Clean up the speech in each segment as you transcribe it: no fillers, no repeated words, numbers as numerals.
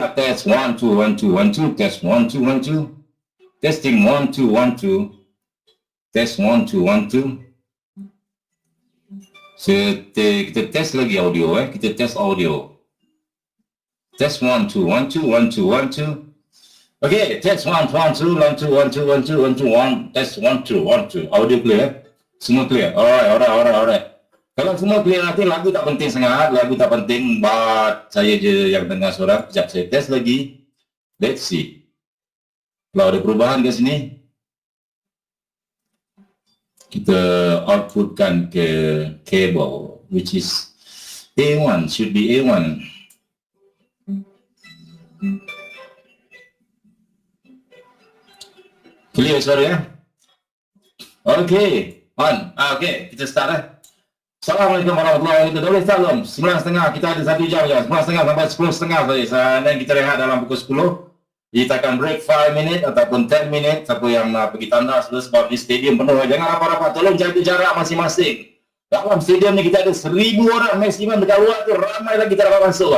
Test 1 2 1 2 1 2 test 1 2 1 2 testing 1 2 1 2 test 1 2 1 2. Kita test lagi audio kita test audio. Test 1 2 1 2 1 2 1 2. Okay, test 1 1 2 1 2 1 2 1 2 1 2 1 test 1 2 1 2. Audio clear? Semua clear. Alright. Kalau semua clear nanti lagu tak penting sangat, lagu tak penting, but saya je yang dengar suara. Sekejap saya test lagi. Let's see. Kalau ada perubahan ke sini, kita outputkan ke cable, which is A1, should be A1. Clear suara ya? Okay, on. Okay, kita start Assalamualaikum warahmatullahi wabarakatuh. Salam. 9.30 kita ada 1 jam ya. 9.30 sampai 10.30 saja. Dan kita rehat dalam pukul 10. Kita akan break 5 minit ataupun 10 minit. Siapa yang nak pergi tandas sebab di stadium penuh. Jangan rapat-rapat. Tolong jaga jarak masing-masing. Dalam stadium ni kita ada 1,000 orang maksimum. Dekat luar tu ramai lagi tak dapat masuk.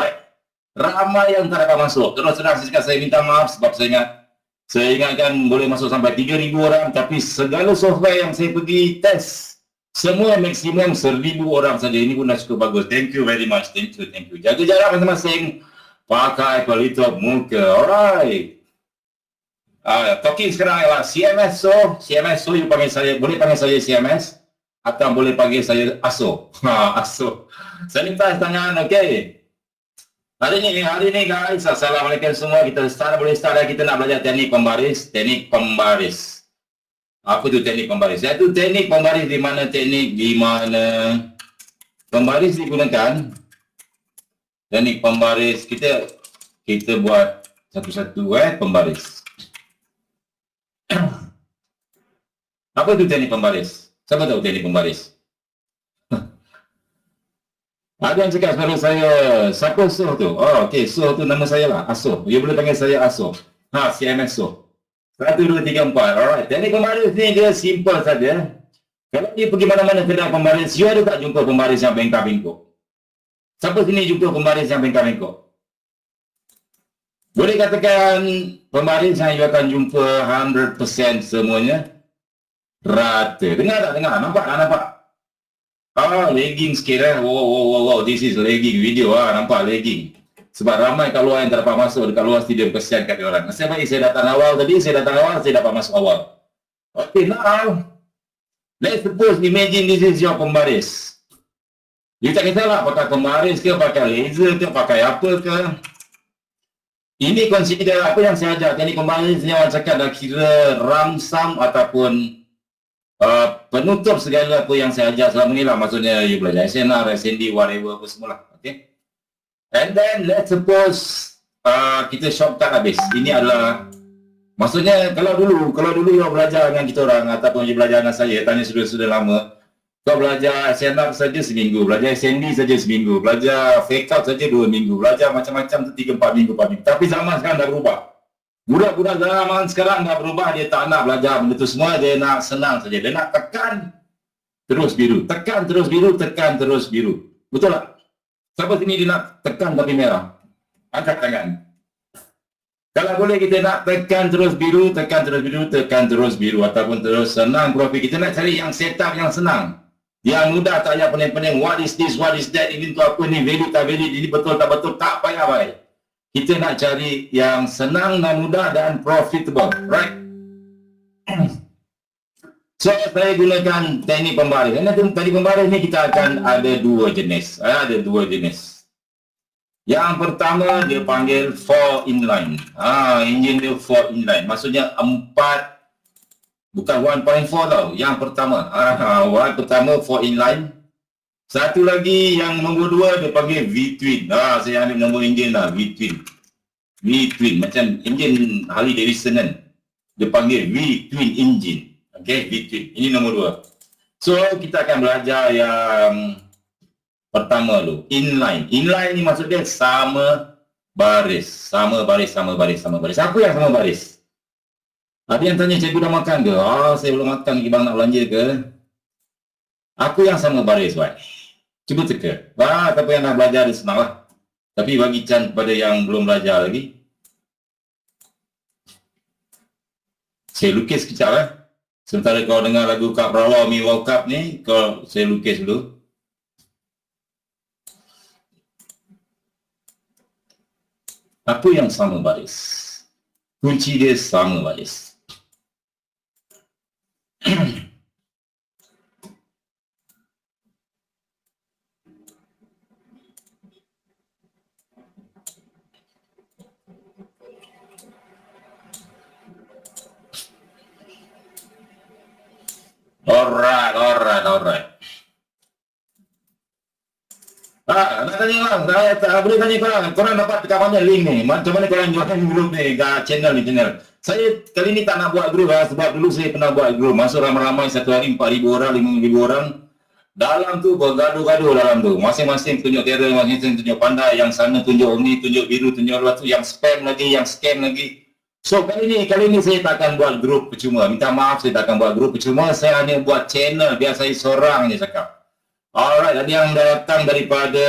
Ramai yang tak dapat masuk. Terus terang saya minta maaf sebab saya ingatkan boleh masuk sampai 3,000 orang. Tapi segala software yang saya pergi test, semua maksimum 1,000 orang saja. Ini pun dah cukup bagus. Thank you very much. Thank you. Jaga jarak masing-masing. Pakai pelitup muka. Alright. Talking sekarang ialah CMS. CMS you panggil saya, boleh panggil saya CMS atau boleh panggil saya ASO. ASO. Sanitize tangan, okay. Hari ni guys, assalamualaikum semua. Kita boleh start. Kita nak belajar teknik pembaris. Apa tu teknik pembaris? Iaitu teknik pembaris di mana pembaris digunakan. Teknik pembaris kita buat satu-satu pembaris. Apa tu teknik pembaris? Siapa tahu teknik pembaris? Ada yang cakap kepada saya, siapa Soh tu? Oh, okey, Soh tu nama saya lah, Asoh. Dia boleh panggil saya Asoh. CMS Soh. 1, 2, 3, 4. Alright. Teknik pembaris ni dia simple saja. Kalau dia pergi mana-mana kedai pembaris, you ada tak jumpa pembaris yang bengkak-bengkok? Siapa sini jumpa pembaris yang bengkak-bengkok? Boleh katakan pembaris yang you akan jumpa 100% semuanya rata. Dengar tak? Nampak tak? Nampak? Lagging sikit Wow, this is lagging video nampak lagging. Sebab ramai kat luar yang tak dapat masuk dekat luar stadium, kesian kat dia orang. Nasib baik saya datang awal tadi, saya dapat masuk awal. Okay, now let's suppose, imagine this is your pembaris. You tak kisahlah pakai pembaris ke, pakai laser ke, pakai apa ke. Ini consider apa yang saya ajar. Teknik pembaris ni orang cakap dah kira ramsam ataupun penutup segala apa yang saya ajar selama ni lah. Maksudnya you belajar SNR, SND, whatever apa semua lah. Okay. And then let's suppose kita shortcut habis. Ini adalah, maksudnya kalau dulu you belajar dengan kita orang ataupun you belajar dengan saya, tanya sudah lama, kau belajar SNR saja seminggu, belajar SND saja seminggu, belajar fake out saja 2 minggu, belajar macam-macam tu 3-4 minggu. Tapi zaman sekarang dah berubah. Budak-budak zaman sekarang dah berubah. Dia tak nak belajar benda tu semua, dia nak senang saja. Dia nak tekan terus biru, tekan terus biru. Betul tak? Siapa sini dia nak tekan tapi merah? Angkat tangan. Kalau boleh kita nak tekan terus biru ataupun terus senang profil. Kita nak cari yang setup yang senang, yang mudah, tak payah pening-pening. What is this, what is that, ini tu apa ni, valid tak valid, ini betul tak betul, tak payah baik. Kita nak cari yang senang dan mudah dan profitable, right? So, saya gunakan teknik pembaris. Teknik pembaris ni kita akan ada 2 jenis. Yang pertama dia panggil 4 inline. Engine dia 4 inline. Maksudnya 4, bukan 1.4 tau. Yang pertama. Pertama 4 inline. Satu lagi yang nombor 2 dia panggil V-twin. Saya ambil nombor engine lah, V-twin. V-twin macam engine Harley Davidson kan. Dia panggil V-twin engine. Okay, V-twin. Ini nombor 2. So, kita akan belajar yang pertama dulu. Inline. Inline ni maksud dia sama baris. Sama baris. Apa yang sama baris? Ada yang tanya, cikgu dah makan ke? Saya belum makan lagi bang, nak belanja ke? Aku yang sama baris, baik. Cuba teka. Siapa yang nak belajar dia senang lah. Tapi bagi chance pada yang belum belajar lagi, saya lukis kejap lah. Sementara kau dengar lagu Cup Rawa Mi World Cup ni, saya lukis dulu. Apa yang sama baris? Kunci dia sama baris. Alright. Nak tanya orang, saya boleh tanya korang dapat kat mana link ni? Macam mana korang join grup ni, kat channel ni, Saya kali ni tak nak buat grup lah, sebab dulu saya pernah buat grup, masuk ramai-ramai satu hari 4,000 orang, 5,000 orang. Dalam tu bergaduh-gaduh dalam tu, masing-masing tunjuk terror, masing-masing tunjuk pandai, yang sana tunjuk ni, tunjuk biru, tunjuk luar tu, yang spam lagi, yang scam lagi. So kali ni saya tak akan buat grup percuma, minta maaf saya tak akan buat grup percuma, saya hanya buat channel, biar saya seorang je cakap. Alright, ada yang datang daripada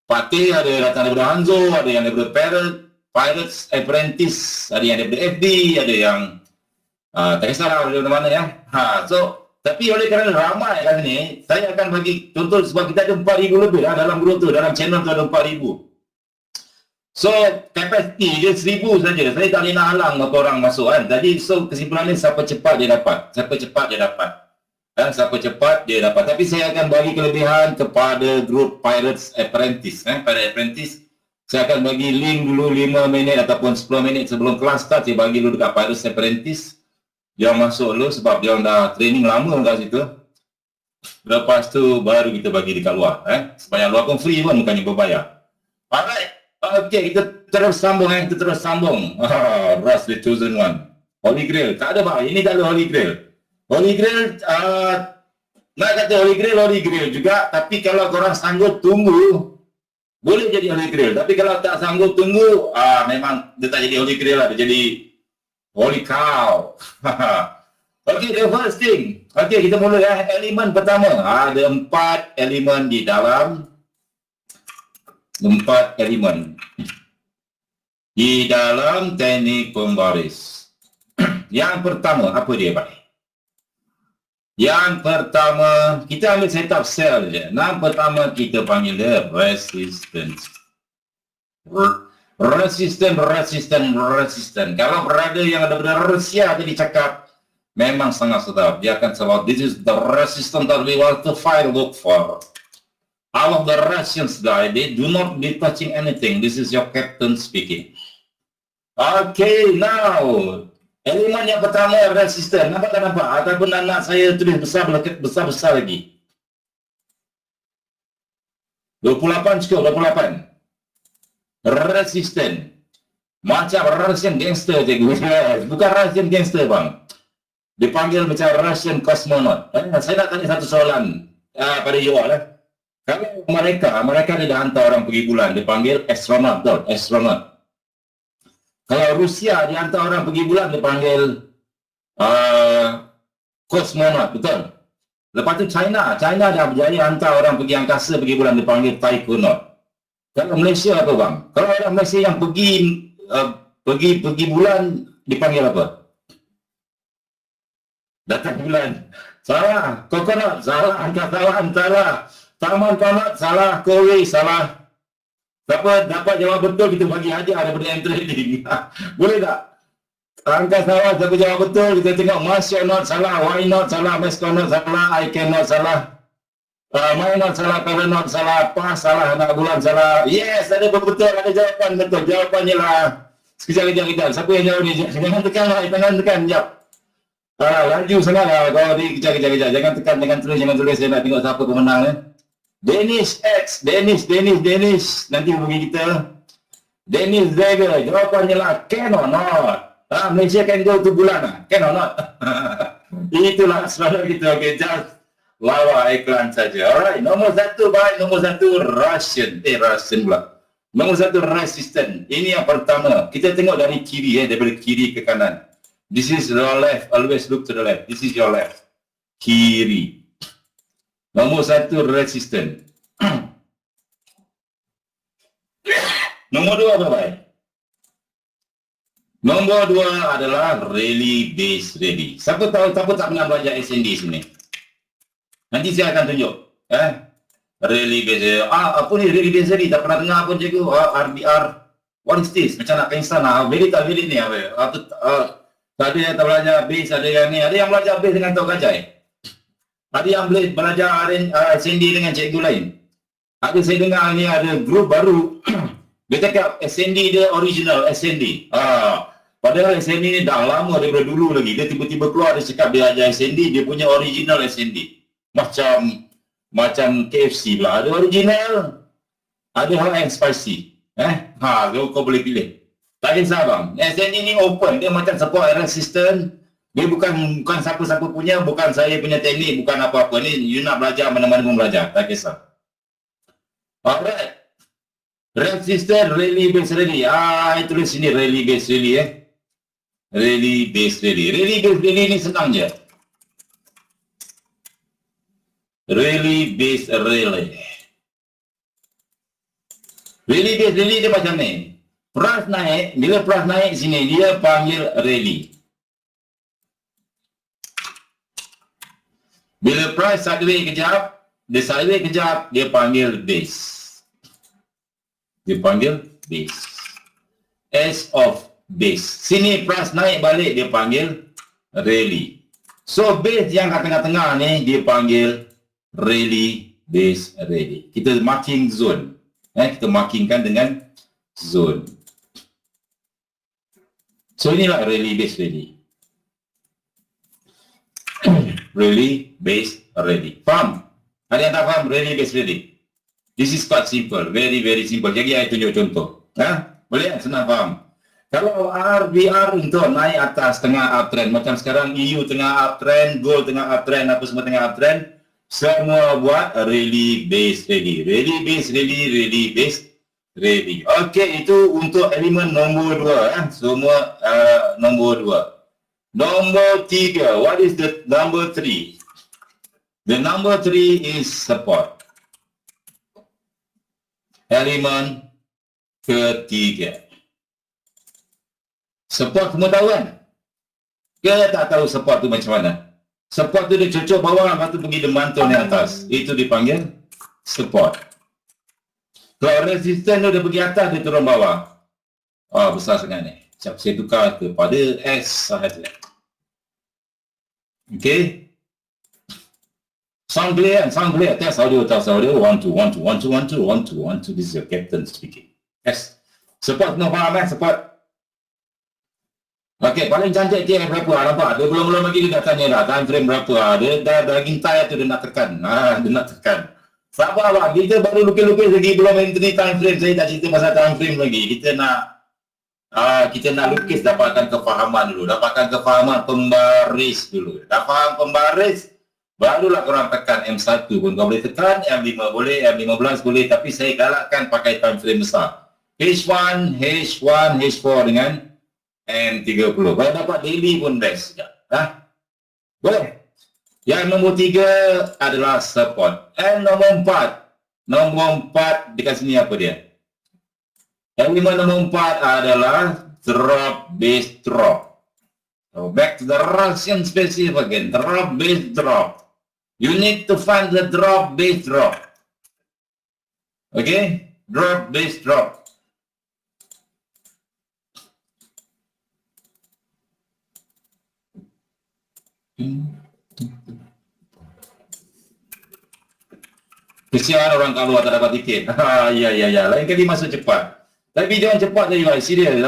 Fatih, ada yang datang daripada Hanzo, ada yang daripada Pirates Apprentice, ada yang daripada FB, ada yang tak kisahlah dari mana ya. So, tapi oleh kerana ramai kat sini, saya akan bagi contoh sebab kita ada 4,000 lebih lah dalam grup tu, dalam channel tu ada 4,000. So, kapasiti dia 1,000 saja. Saya tak boleh nak halang berapa orang masuk kan. Jadi, so kesimpulannya siapa cepat dia dapat. Dan siapa cepat dia dapat. Tapi saya akan bagi kelebihan kepada grup Pirates Apprentice. Pirates Apprentice, saya akan bagi link dulu 5 minit ataupun 10 minit sebelum kelas start. Saya bagi dulu dekat Pirates Apprentice. Dia masuk dulu sebab dia dah training lama kat situ. Lepas tu baru kita bagi dekat luar. Sebab yang luar pun free pun, bukannya berbayar. Alright. Okay, kita terus sambung. Rust the Chosen One. Holy Grail. Tak ada bang, ini tak ada Holy Grail. Holy Grail, nak kata Holy Grail juga, tapi kalau korang sanggup tunggu, boleh jadi Holy Grail. Tapi kalau tak sanggup tunggu, memang dia tak jadi Holy Grail lah, dia jadi Holy Cow. Okay, the first thing. Okay, kita mula ya. Elemen pertama. Ada 4 elemen di dalam. 4 elemen. Di dalam teknik pembaris. Yang pertama, apa dia, Pak? Yang pertama, kita ambil setup sel je. Yang pertama kita panggil dia resistance. Resistant. Kalau berada yang ada Rusia tadi cakap, memang sangat sedap. Dia akan sebut, this is the resistance that we want to look for. All of the Russians die, they do not be touching anything. This is your captain speaking. Okay, now, elemen yang pertama resistant. Nampak? Ataupun anak saya tulis besar lagi. 28 cukup, 28. Resistant. Macam Russian gangster je. Bukan Russian gangster bang. Dipanggil macam Russian cosmonaut. Saya nak tanya satu soalan pada you all lah. Kalau mereka dah hantar orang pergi bulan, dipanggil astronaut, betul? Astronaut. Kalau Rusia dia hantar orang pergi bulan, dipanggil kosmonaut, betul? Lepas tu China dah berjaya hantar orang pergi angkasa, pergi bulan, dipanggil taikonaut. Kalau Malaysia apa bang? Kalau orang Malaysia yang pergi bulan, dipanggil apa? Datang bulan. Salah. Kokonot, salah. Angkasawan, salah. Taman Kanak, salah. Korea, salah. Dapat jawab betul, kita bagi hadiah daripada yang trading. Boleh tak? Angkasawan, siapa jawab betul, kita tengok Masya not salah, Why not salah, Mesko not salah, I cannot salah. My not salah, Para not salah, Pas salah, Anak Bulan salah. Yes, ada betul, ada jawapan betul. Jawapannya lah. Sekejap. Siapa yang jawab ni? Jangan tekan lah, jangan tekan, sekejap. Laju sangat lah. Kalau di kejap. Jangan tekan, jangan tulis. Saya nak tengok siapa pemenang. Dennis X, Dennis. Nanti hubungi kita. Dennis Zager, jawapannya lah can or not. Malaysia can go to bulan lah. Can or not? Itulah soalan kita. Okay, just lawa iklan saja. Alright, nomor 1 baik, nomor 1 Russian pula. Nomor 1 resistant. Ini yang pertama. Kita tengok dari kiri, daripada kiri ke kanan. This is your left. Always look to the left. This is your left. Kiri. Nomor 1 resistant. Nombor 2 apa, Pak? Nombor 2 adalah rally base rally. Siapa tahu, siapa tak pernah belajar SND sini? Nanti saya akan tunjuk. Rally base rally. Apa ni rally base rally? Tak pernah dengar pun cikgu. RBR. What is this? Macam nak pengsan lah. Very ni apa? Ada yang tak belajar base, ada yang ni. Ada yang belajar base dengan Tok Gajai. Ada yang boleh belajar SND dengan cikgu lain. Ada saya dengar ni ada grup baru. Dia cakap SND dia original SND. Padahal SND ni dah lama daripada dulu lagi. Dia tiba-tiba keluar dia cakap dia ajar SND, dia punya original SND. Macam KFC pula. Ada original, ada hot and spicy. Kau boleh pilih. Tak kisah bang. SND ni open, dia macam support error system. Dia bukan siapa-siapa punya, bukan saya punya teknik, bukan apa-apa. Ni you nak belajar mana-mana pun belajar, tak kisah. Alright. Resistor rally base rally. Tulis sini rally base rally Rally base rally. Rally base rally ni senang je. Rally base rally. Rally base rally dia macam ni. Price naik, bila price naik sini dia panggil rally. Bila price sideways kejap, dia sideways kejap, dia panggil base. Dia panggil base. S of base. Sini price naik balik, dia panggil rally. So base yang kat tengah-tengah ni dia panggil rally base rally. Kita marking zone. Kita markingkan dengan zone. So inilah rally base rally. Rally base rally. Faham? Ada yang tak faham rally base rally? This is quite simple, very simple. Jadi saya tunjuk contoh. Boleh? Senang faham. Kalau RBR untuk naik atas tengah uptrend, macam sekarang EU tengah uptrend, gold tengah uptrend, apa semua tengah uptrend, semua buat rally base rally. Rally base rally, rally base rally. Okey, itu untuk elemen nombor 2. Semua nombor 2. Nombor 3, what is the number 3? The number 3 is support. Elemen ketiga. Support semua tahu kan? Ke tak tahu support tu macam mana? Support tu dia cocok bawah, lepas tu pergi dia mantul di atas. Itu dipanggil support. Kalau resistance tu dia pergi atas, dia turun bawah. Besar sangat ni. Saya tukar kepada S sahaja. Okay? Sound clear kan? Sound clear. Test audio. 1, 2, 1, 2, 1, 2, 1, 2. This is your captain speaking. Yes. Support semua faham kan? Support. Okey, paling cantik dia berapa? Nampak? Dia belum lagi dia dah tanya dah. Time frame berapa? Dia dah daging tie tu dia nak tekan. Dia nak tekan. Sabar lah. Kita baru lukis-lukis lagi. Belum entry time frame. Saya tak cerita pasal time frame lagi. Kita nak lukis, dapatkan kefahaman dulu. Dapatkan kefahaman pembaris dulu. Dah faham pembaris? Barulah korang tekan M1 pun kau boleh tekan, M5 boleh, M15 boleh, tapi saya galakkan pakai time frame besar. H1, H1, H4 dengan M30. Kalau dapat daily pun best. Boleh? Yang nombor 3 adalah support. And nombor 4. Nombor 4 dekat sini apa dia? M5 nombor 4 adalah drop base drop. So back to the Russian specific again. Drop base drop. You need to find the drop base drop. Okay? Drop base drop. Kesian orang kat luar tak dapat tiket. Ya. Lain kali masuk cepat. Tapi jangan cepat tadi, serius.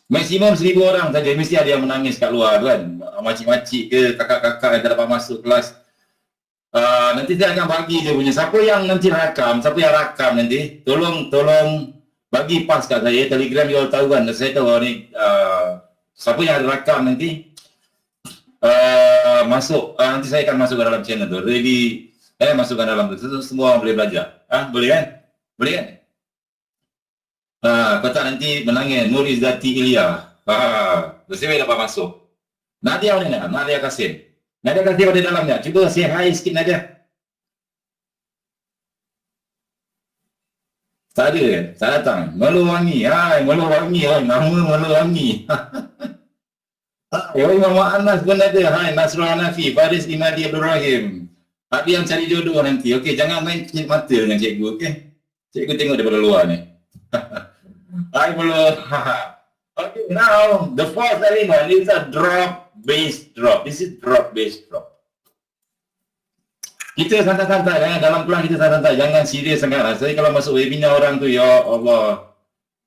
Maksimum 1,000 orang saja. Mesti ada yang menangis kat luar kan. Makcik-makcik ke, kakak-kakak yang tak dapat masuk kelas. Nanti saya akan bagi dia punya. Siapa yang nanti rakam, nanti, tolong bagi pas kat saya. Telegram you all tahu kan. Saya tahu ni siapa yang ada rakam nanti masuk. Nanti saya akan masuk ke dalam channel tu. Ready, masukkan dalam tu. Semua boleh belajar. Boleh kan? Boleh kan? Kau tak nanti menangis. Nur Izzati Ilya. Saya dapat masuk. Nadia mana? Nadia Kasim. Nadia Kasim ada dalamnya. Cuba say hi sikit Nadia. Tak ada, tak datang. Meluwangi, Meluwangi, nama Meluwangi. Imam Anas pun ada, Nasrul Hanafi, Faris Imadi Abdul Rahim. Ada yang cari jodoh nanti. Okey, jangan main penyit mata dengan cikgu, okey? Cikgu tengok daripada luar ni. Belum. Okay, now the fourth element is a drop-based drop. This is drop-based drop. Kita santai-santai, dalam kelas kita santai-santai, jangan serius sangat. Saya kalau masuk webinar orang tu, ya Allah,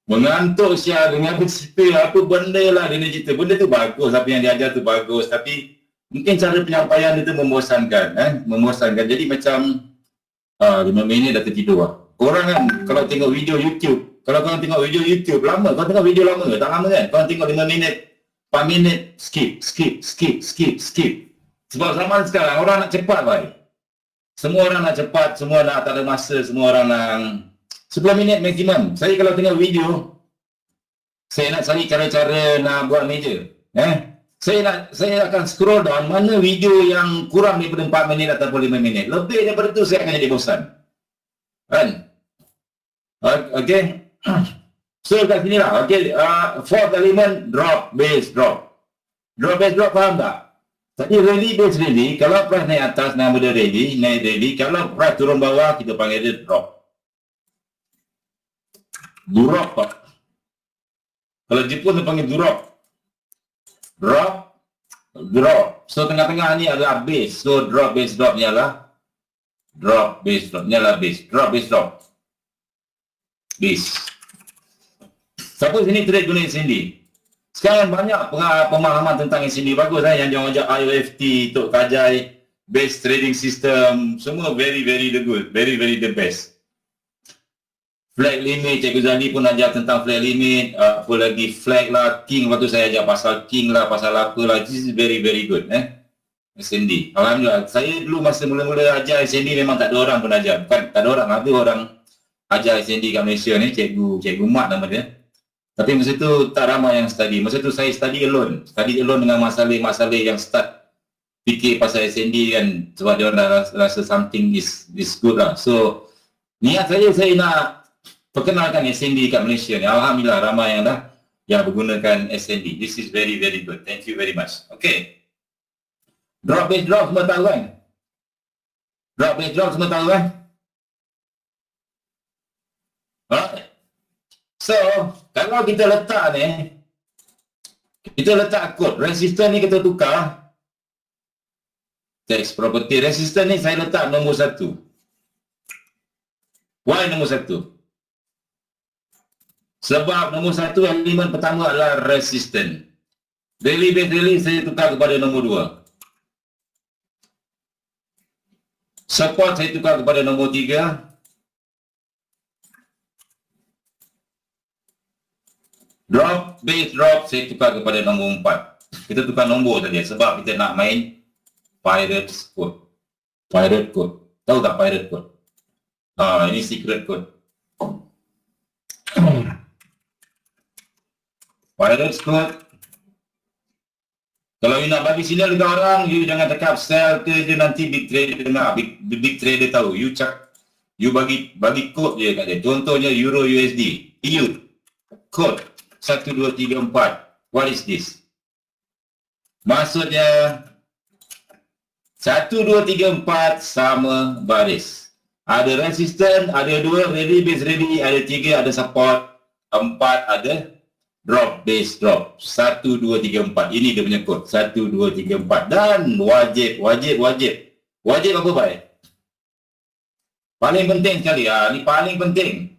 mengantuk siap dengan cerita apa benda lah dia cerita. Benda tu bagus, apa yang dia ajar tu bagus, tapi mungkin cara penyampaian dia tu membosankan, membosankan. Jadi macam 5 minit dah tertidur lah. Korang kan kalau tengok video YouTube, kalau korang tengok video YouTube lama, korang tengok video lama ke? Tak lama kan? Korang tengok 5 minit, 4 minit, skip. Sebab zaman sekarang orang nak cepat baik. Semua orang nak cepat, semua nak tak ada masa, semua orang nak 10 minit maksimum. Saya kalau tengok video, saya nak cari cara-cara nak buat meja. Saya akan scroll down mana video yang kurang daripada 4 minit ataupun 5 minit. Lebih daripada tu saya akan jadi bosan. Kan? Okay. So kat sini lah. Okay. Fourth element, drop, base, drop. Drop, base, drop, faham tak? Jadi rally, base, rally. Kalau price naik atas, nama dia rally, naik rally. Kalau price turun bawah, kita panggil dia drop. Drop, Pak. Kalau Jepun dia panggil drop. Drop. So tengah-tengah ni adalah base. So drop, base, drop ni adalah drop, base, drop. Ni adalah base. Drop, base, drop. Base. Siapa sini trade guna SND? Sekarang banyak pemahaman tentang SND. Bagus yang jangan ajak IOFT, Tok Kajai, base trading system. Semua very, very good. Very, very the best. Flag limit, Cikgu Zali pun ajar tentang flag limit, apa lagi flag lah, king, lepas tu saya ajar pasal king lah, pasal apa lah. This is very, very good. SND. Alhamdulillah. Saya dulu masa mula-mula ajar SND memang tak ada orang pun ajar. Bukan tak ada orang, ada orang ajar SND kat Malaysia ni, Cikgu Mat nama dia. Tapi masa tu tak ramai yang study. Masa tu saya study alone dengan masalah-masalah yang start fikir pasal SND kan, sebab dia orang rasa something is good lah. So niat saya nak perkenalkan SND kat Malaysia ni. Alhamdulillah ramai yang menggunakan SND. This is very, very good. Thank you very much. Okay. Drop, base, drop semua tahu kan? Drop, base, drop semua tahu kan? Alright. So, kalau kita letak ni, kita letak kod. Resistor ni kita tukar. Text property. Resistor ni saya letak nombor 1. Why nombor 1? Sebab nombor 1 elemen pertama adalah resistant. Daily base daily saya tukar kepada nombor 2. Support saya tukar kepada nombor 3. Drop, base drop saya tukar kepada nombor 4. Kita tukar nombor saja sebab kita nak main pirate code. Pirate code. Tahu tak pirate code? Ini secret code. Pirate code. Kalau you nak bagi sinyal dekat orang, you jangan cakap sell ke je, nanti big trader dengar. Big trader tahu. You bagi code je kat dia. Contohnya Euro USD. EU. Code 1234. What is this? Maksudnya 1234 sama baris. Ada resistance, ada 2 ready base ready, ada 3 ada support, 4 ada drop base drop. 1234. Ini dia punya kod 1234 dan wajib apa baik? Paling penting sekali. Ni paling penting.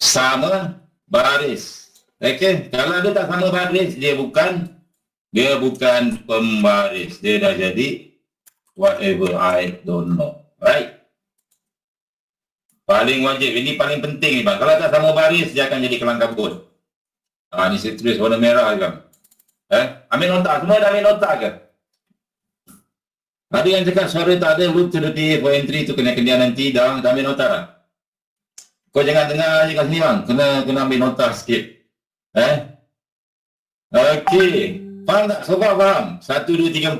Sama baris. Okey, kalau dia tak sama baris, dia bukan pembaris. Dia dah jadi whatever, I don't know. Right? Paling wajib, ini paling penting ni bang. Kalau tak sama baris, dia akan jadi kelang kabut. Ni saya tulis warna merah bang. Ambil nota, semua dah ambil nota ke? Ada yang cakap suara tak ada, look to the day for entry tu kena nanti, dah ambil nota lah. Kau jangan dengar je kat sini bang, kena ambil nota sikit. Okey, faham tak? Sobat faham? 1234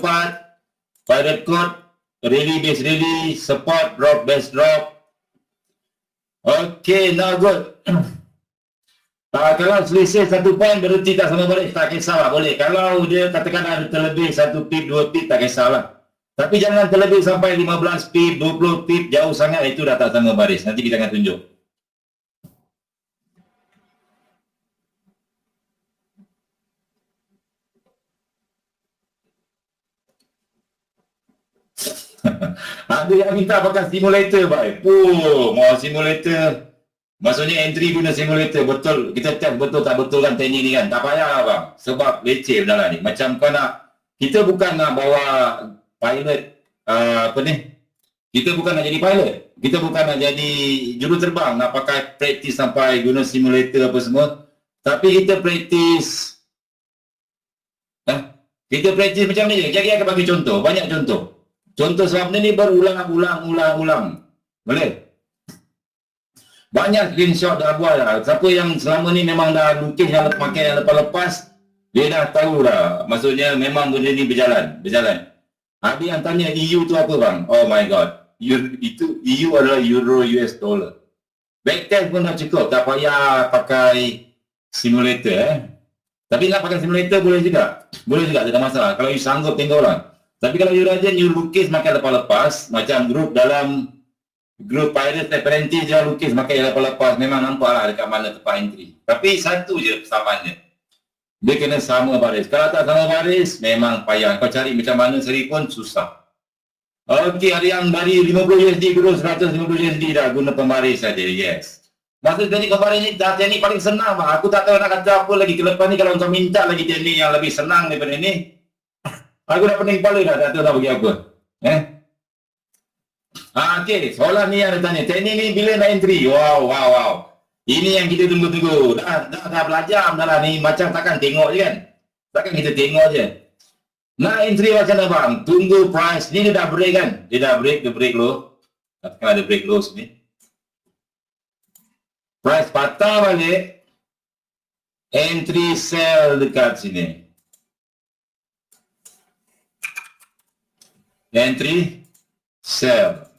pirate code Rally, base rally, support, drop, base drop. Okay, now good. Kalau selisih 1 poin berhenti tak sama balik, tak kisahlah, boleh. Kalau dia katakan ada terlebih 1 pip, 2 pip, tak kisahlah. Tapi jangan terlebih sampai 15 pip, 20 pip, jauh sangat, itu dah tak sama baris. Nanti kita akan tunjuk. Ada yang minta pakai simulator, baik. Mau simulator. Maksudnya entry guna simulator, betul. Kita test betul tak betul kan teknik ni kan. Tak payah bang. Sebab leceh benda ni. Macam kau nak, kita bukan nak bawa pilot, apa ni? Kita bukan nak jadi pilot. Kita bukan nak jadi juruterbang, nak pakai praktis sampai guna simulator apa semua. Tapi kita praktis, kita praktis macam ni je. Jadi akan bagi contoh, banyak contoh. Contoh sebab ni berulang-ulang. Boleh? Banyak screenshot dah buat lah. Siapa yang selama ni memang dah lukis yang pakai yang lepas-lepas, dia dah tahu dah. Maksudnya memang benda ni berjalan. Ada yang tanya EU tu apa bang? Oh my god. Itu EU adalah Euro US dollar. Backtest pun dah cukup. Tak payah pakai simulator Tapi nak pakai simulator boleh juga. Boleh juga, tak ada masalah. Kalau you sanggup tengok orang. Tapi kalau you rajin, you lukis makan lepas-lepas. Macam grup dalam grup Pirates Apprentice dia lukis makan lepas-lepas. Memang nampak lah dekat mana tempat entry. Tapi satu je persamaannya. Dia kena sama baris. Kalau tak sama baris, memang payah. Kau cari macam mana seri pun susah. Okey, ada yang dari 50 USD guru 150 USD dah guna pembaris saja. Yes. Maksud teknik pembaris ni, teknik paling senang bang. Aku tak tahu nak kata apa lagi. Kelepas ni kalau kau minta lagi teknik yang lebih senang daripada ni, aku dah pening kepala dah, tak tahu nak bagi apa. Okey, soalan ni yang dia tanya. Teknik ni bila nak entry? Wow. Ini yang kita tunggu-tunggu. Dah belajar dah lah ni. Macam takkan tengok je kan? Takkan kita tengok je. Nak entry macam mana bang? Tunggu price. Ni dia dah break kan? Dia dah break, dia break low. Takkan ada break low sini. Price patah balik. Entry sell dekat sini. Entry sell.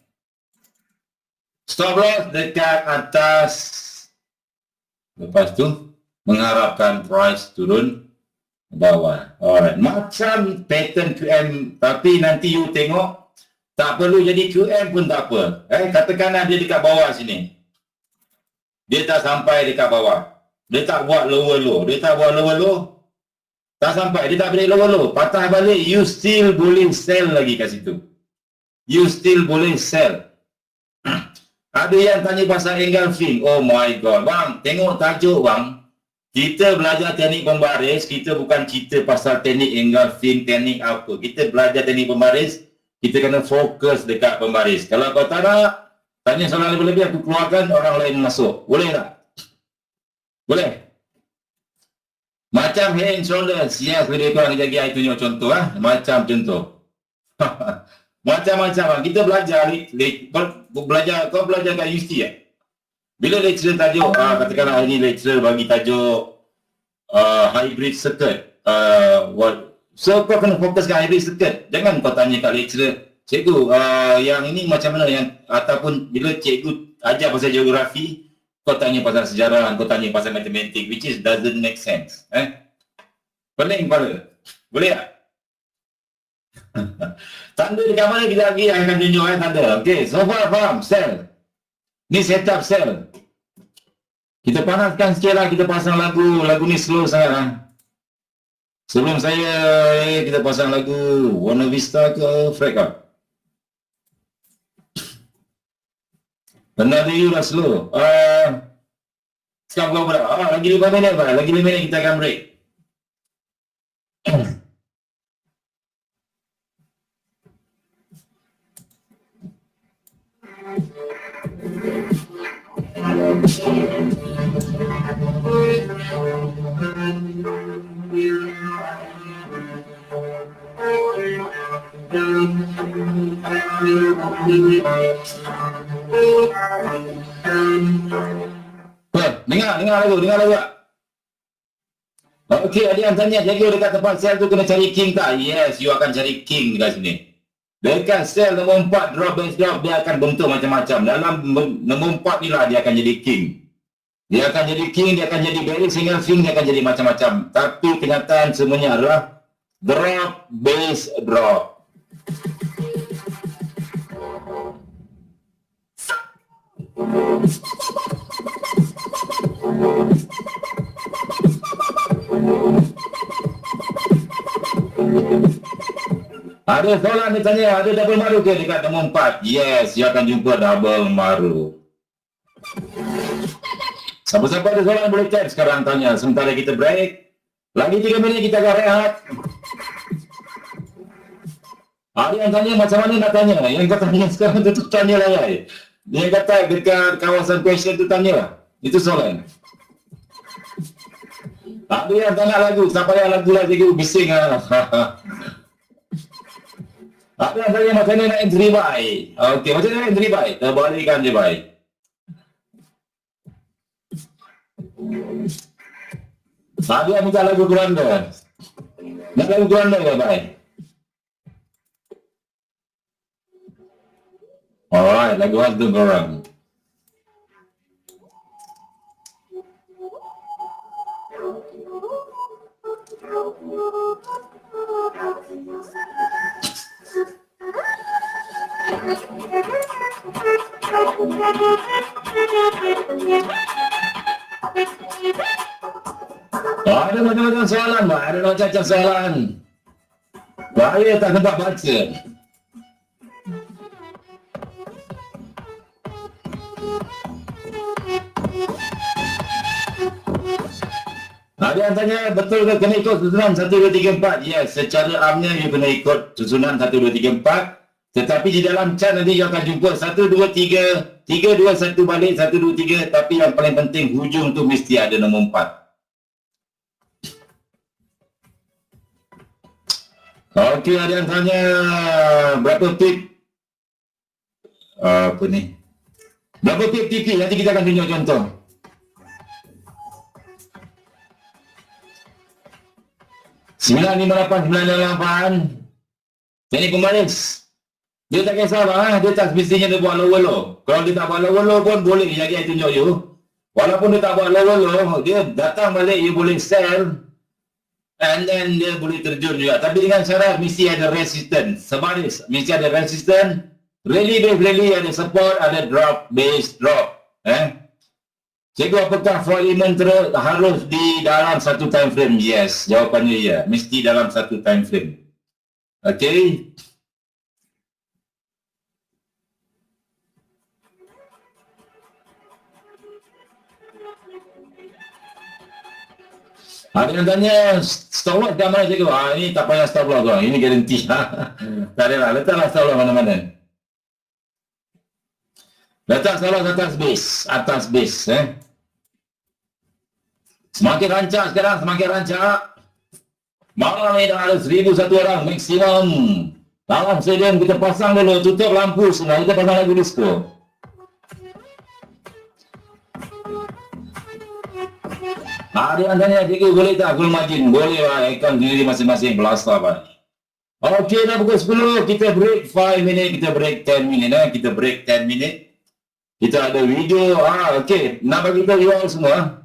Stop loss dekat atas. Lepas tu mengharapkan price turun ke bawah. Alright, macam pattern QM, tapi nanti you tengok tak perlu jadi QM pun tak apa. Katakanlah dia dekat bawah sini. Dia tak sampai dekat bawah. Dia tak buat lower low. Tak sampai, dia tak break lower low. Patah balik, you still boleh sell lagi kat situ. You still boleh sell. Ada yang tanya pasal engulfing. Oh my god. Bang, tengok tajuk bang. Kita belajar teknik pembaris. Kita bukan cerita pasal teknik engulfing, teknik apa. Kita belajar teknik pembaris. Kita kena fokus dekat pembaris. Kalau kau tak nak, tanya soalan lebih-lebih, aku keluarkan, orang lain masuk. Boleh tak? Boleh? Macam head and shoulders. Yes, boleh korang lagi saya tunjuk contoh. Macam contoh. Macam-macam. Kita belajar, kau belajar kat UST Bila lecturer tajuk, katakanlah hari ni lecturer bagi tajuk hybrid circuit. So kau kena fokuskan hybrid circuit. Jangan kau tanya kat lecturer, cikgu, yang ini macam mana, yang ataupun bila cikgu ajar pasal geografi, kau tanya pasal sejarah, kau tanya pasal matematik, which is doesn't make sense. Pening kepala. Boleh tak? Tanda dekat mana kita lagi akan tunjuk tanda. Okey, so far faham, sell. Ni setup sell. Kita panaskan sikit lah, kita pasang lagu ni slow sangat lah. Sebelum kita pasang lagu Buena Vista ke Freak Out. Benda dia dah slow. Sekarang berapa dah? Lagi 5 minit pak. Lagi 5 minit kita akan break. Dengar lagu tak? Okey, ada yang tanya, jaga dekat tempat sel tu kena cari king tak? Yes, you akan cari king dekat sini. Dekat sel nombor 4 drop base drop, dia akan bentuk macam-macam. Dalam nombor 4 ni lah dia akan jadi king. Dia akan jadi king, dia akan jadi barrel, single king, dia akan jadi macam-macam. Tapi kenyataan semuanya adalah drop base drop. Ada soalan dia tanya, ada double maru ke dekat nombor 4? Yes, dia akan jumpa double maru. Siapa-siapa ada soalan boleh chat sekarang tanya. Sementara kita break. Lagi 3 minit kita akan rehat. Ada yang tanya macam mana nak tanya? Yang kau tanya sekarang tu tanya lah ya. Dia kata dekat kawasan question tu tanya lah. Itu soalan. Ada yang tak nak lagu. Siapa yang lagu lah cikgu bising lah. Ada yang tanya macam mana nak entry buy. Okey, macam mana entry buy? Terbalikan je buy. Ada yang minta lagu Kuranda. Nak lagu Kuranda ke buy? Alright, lagu Hasdun korang. Ada macam-macam soalan, Pak. Ada macam-macam soalan. Saya tak sempat baca. Ada yang tanya, betul ke kena ikut susunan 1, 2, 3, 4? Yes, secara amnya you kena ikut susunan 1, 2, 3, 4. Tetapi di dalam chart nanti you akan jumpa 1, 2, 3, 3, 2, 1 balik, 1, 2, 3. Tapi yang paling penting, hujung tu mesti ada nombor 4. Okey, ada yang tanya berapa pip? Apa ni? Berapa pip TP? Nanti kita akan tunjuk contoh. Sembilan 958 teknik pembaris. Dia tak kisah lah, dia tak mestinya dia buat lower low. Kalau dia tak buat lower low pun boleh lagi saya tunjuk you. Walaupun dia tak buat lower low, dia datang balik, you boleh sell and then dia boleh terjun juga. Tapi dengan syarat mesti ada resistance. Sebaris, mesti ada resistance. Rally base rally, ada support, ada drop base drop. Cikgu, apakah volume terus harus di dalam satu time frame? Yes, jawapannya ya. Mesti dalam satu time frame. Okey. Ada yang tanya, stop loss kat mana cikgu? Ini tak payah stop loss. Ini garanti. Tak ada lah, letaklah stop loss mana-mana. Letak stop loss atas base. Semakin rancak sekarang, semakin rancak. Malam ni dah ada 1,001 orang maksimum. Dalam stadium kita pasang dulu, tutup lampu semua. Kita pasang lagu disco. Ada yang tanya, cikgu boleh tak full margin? Boleh lah, account sendiri masing-masing belasah pak. Okey, dah pukul 10, kita break 5 minit, kita break 10 minit. Kita break 10 minit. Kita ada video, okey, nak bagi tahu you all semua.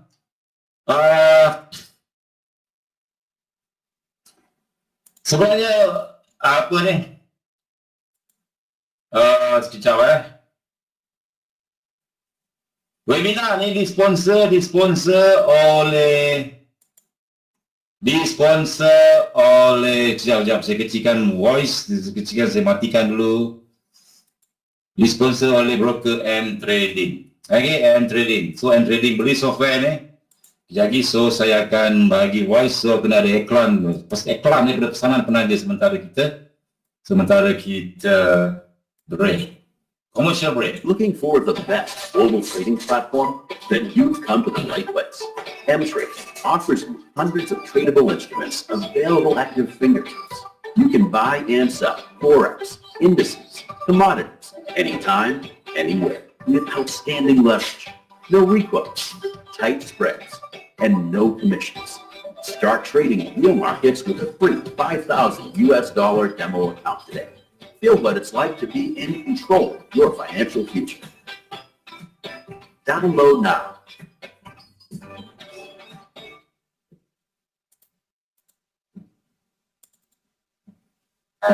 Sebenarnya apa ni? Sekejap webinar ni disponsor oleh sekejap saya kecilkan voice, saya matikan dulu. Disponsor oleh broker M Trading. Okey, M Trading. So M Trading beli software ni. Jadi so saya akan bagi voice, so kena ada iklan. Pas iklan ni pada pesanan penaja sementara kita break. Commercial break. Looking for the best global trading platform? Then you've come to the right place. M-Trade offers you hundreds of tradable instruments available at your fingertips. You can buy and sell forex, indices, commodities, anytime, anywhere, with outstanding leverage, no recourse, tight spreads, and no commissions. Start trading real markets with a free $5,000 demo account today. Feel what it's like to be in control of your financial future. Download now.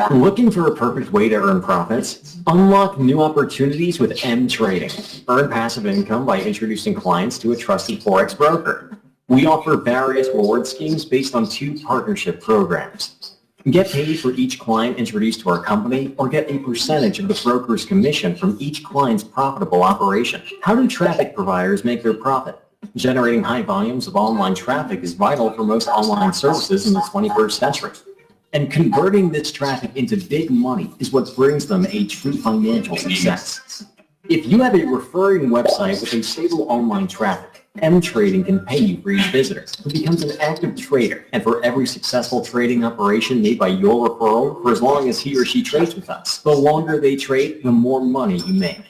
Looking for a perfect way to earn profits? Unlock new opportunities with M Trading. Earn passive income by introducing clients to a trusted Forex broker. We offer various reward schemes based on 2 partnership programs. Get paid for each client introduced to our company, or get a percentage of the broker's commission from each client's profitable operation. How do traffic providers make their profit? Generating high volumes of online traffic is vital for most online services in the 21st century. And converting this traffic into big money is what brings them a true financial success. If you have a referring website with a stable online traffic, M Trading can pay you for each visitor who becomes an active trader, and for every successful trading operation made by your referral for as long as he or she trades with us. The longer they trade, the more money you make.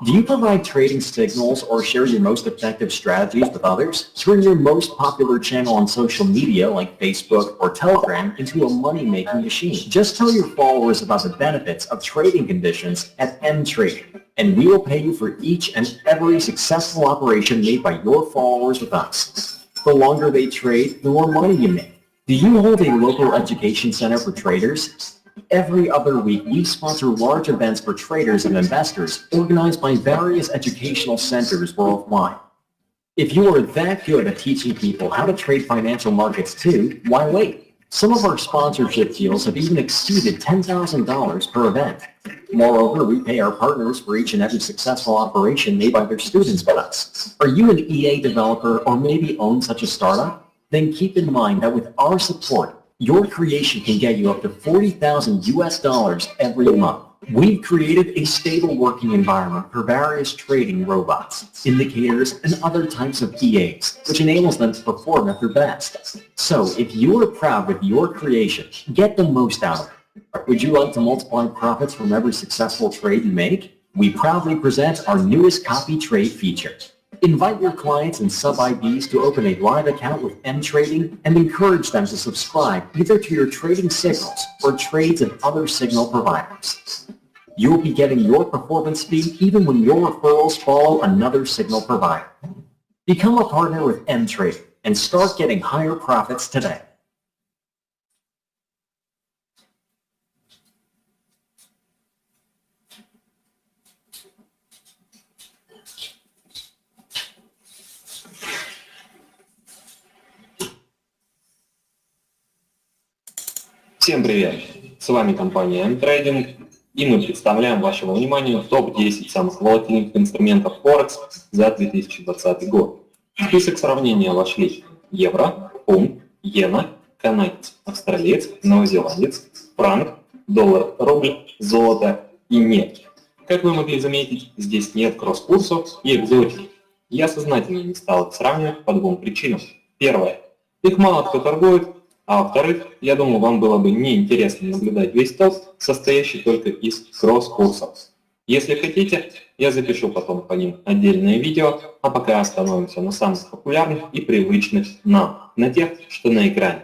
Do you provide trading signals or share your most effective strategies with others? Turn your most popular channel on social media like Facebook or Telegram into a money-making machine. Just tell your followers about the benefits of trading conditions at M Trading, and we will pay you for each and every successful operation made by your followers with us. The longer they trade, the more money you make. Do you hold a local education center for traders? Every other week, we sponsor large events for traders and investors organized by various educational centers worldwide. If you are that good at teaching people how to trade financial markets too, why wait? Some of our sponsorship deals have even exceeded $10,000 per event. Moreover, we pay our partners for each and every successful operation made by their students with us. Are you an EA developer or maybe own such a startup? Then keep in mind that with our support, your creation can get you up to $40,000 every month. We've created a stable working environment for various trading robots, indicators, and other types of EAs, which enables them to perform at their best. So if you are proud with your creation, get the most out of it. Would you like to multiply profits from every successful trade you make? We proudly present our newest copy trade feature. Invite your clients and sub-IDs to open a live account with M Trading and encourage them to subscribe either to your trading signals or trades of other signal providers. You'll be getting your performance fee even when your referrals follow another signal provider. Become a partner with M Trading and start getting higher profits today. Всем привет! С вами компания M-Trading, и мы представляем вашему вниманию топ-10 самых волатильных инструментов Форекс за 2020 год. В список сравнения вошли евро, фунт, иена, канадец, австралиец, новозеландец, франк, доллар, рубль, золото и нефть. Как вы могли заметить, здесь нет кросс-курсов и экзотики. Я сознательно не стал их сравнивать по 2 причинам. Первое. Их мало кто торгует. А во-вторых, я думаю, вам было бы неинтересно наблюдать весь топ, состоящий только из кросс-курсов. Если хотите, я запишу потом по ним отдельное видео, а пока остановимся на самых популярных и привычных нам, на тех, что на экране.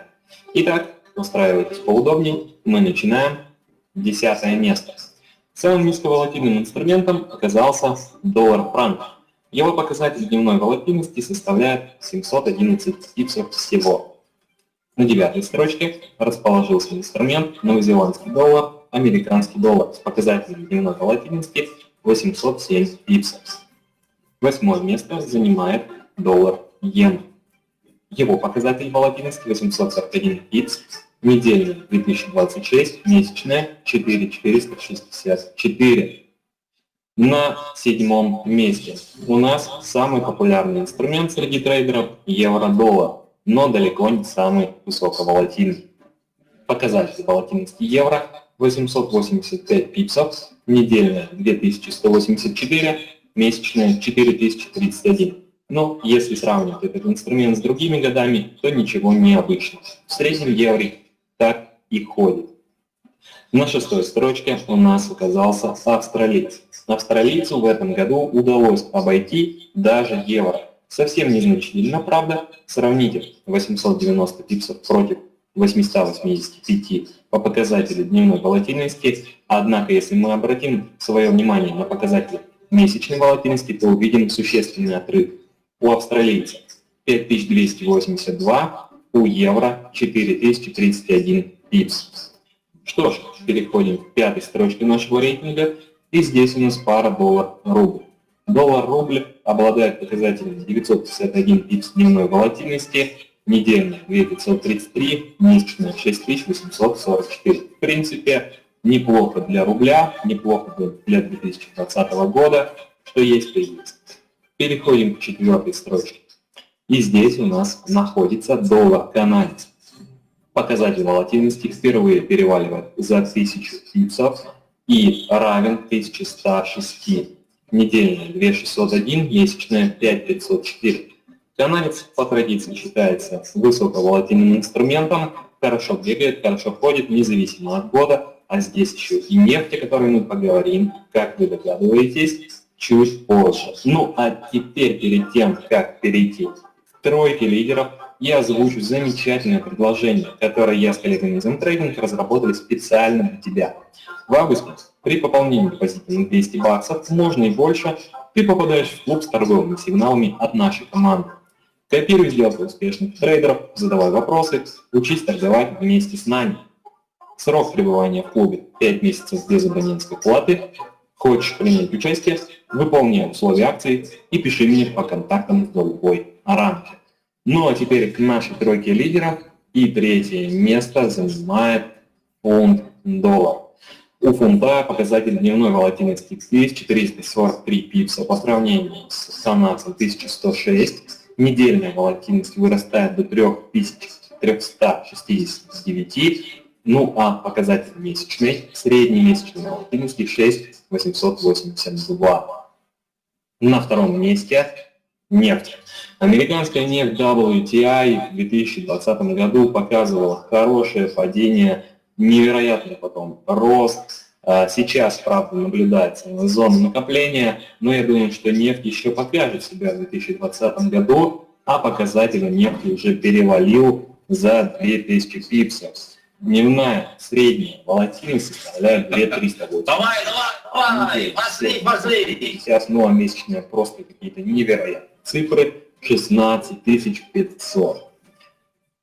Итак, устраивайтесь поудобнее, мы начинаем. 10-е место. Самым низковолатильным инструментом оказался доллар-франк. Его показатель дневной волатильности составляет 711 пипсов всего. На 9-й строчке расположился инструмент новозеландский доллар, американский доллар с показателем дневной волатильности 807 пипсов. 8-е место занимает доллар-иена. Его показатель волатильности 841 пипс, недельная 2026, месячная 4464. На 7-м месте у нас самый популярный инструмент среди трейдеров евро-доллар, но далеко не самый высоковолатильный. Показатель волатильности евро 885 пипсов, недельная 2184, месячная 4031. Но если сравнивать этот инструмент с другими годами, то ничего необычного. В среднем евро так и ходит. На 6-й строчке у нас оказался австралиец. Австралийцу в этом году удалось обойти даже евро. Совсем незначительно, правда. Сравните 890 пипсов против 885 по показателю дневной волатильности. Однако, если мы обратим свое внимание на показатели месячной волатильности, то увидим существенный отрыв. У австралийцев 5282, у евро 4031 пипс. Что ж, переходим к пятой строчке нашего рейтинга, и здесь у нас пара доллар-рубль. Доллар-рубль обладает показателем 951 пипс дневной волатильности, недельная 2533, месячная 6844. В принципе, неплохо для рубля, неплохо для 2020 года, что есть, то есть. Переходим к четвертой строчке. И здесь у нас находится доллар-канадец. Показатель волатильности впервые переваливает за 1000 пипсов и равен 1106. Недельная 2601, месячная 5504. Канадец по традиции считается высоковолатильным инструментом, хорошо бегает, хорошо ходит, независимо от года, а здесь еще и нефть, о которой мы поговорим, как вы догадываетесь, чуть позже. Ну а теперь, перед тем, как перейти к тройке лидеров, я озвучу замечательное предложение, которое я с коллегами из M-Trading разработали специально для тебя. В августе при пополнении депозита на 200 баксов, можно и больше, ты попадаешь в клуб с торговыми сигналами от нашей команды. Копируй сделки успешных трейдеров, задавай вопросы, учись торговать вместе с нами. Срок пребывания в клубе 5 месяцев без абонентской платы. Хочешь принять участие? Выполняй условия акции и пиши мне по контактам в голубой рамке. Ну а теперь к нашей тройке лидеров. И третье место занимает фунт-доллар. У фунта показатель дневной волатильности 1443 пипса по сравнению с канадцем 1106. Недельная волатильность вырастает до 3369. Ну а показатель месячной, средней месячной волатильности 6882. На втором месте нефть. Американская нефть WTI в 2020 году показывала хорошее падение, невероятный потом рост. Сейчас, правда, наблюдается зона накопления, но я думаю, что нефть еще покажет себя в 2020 году, а показатель нефти уже перевалил за 2000 пипсов. Дневная средняя волатильность составляет 2380. Давай, пошли! Сейчас, ну а месячная просто какие-то невероятные цифры, 16500.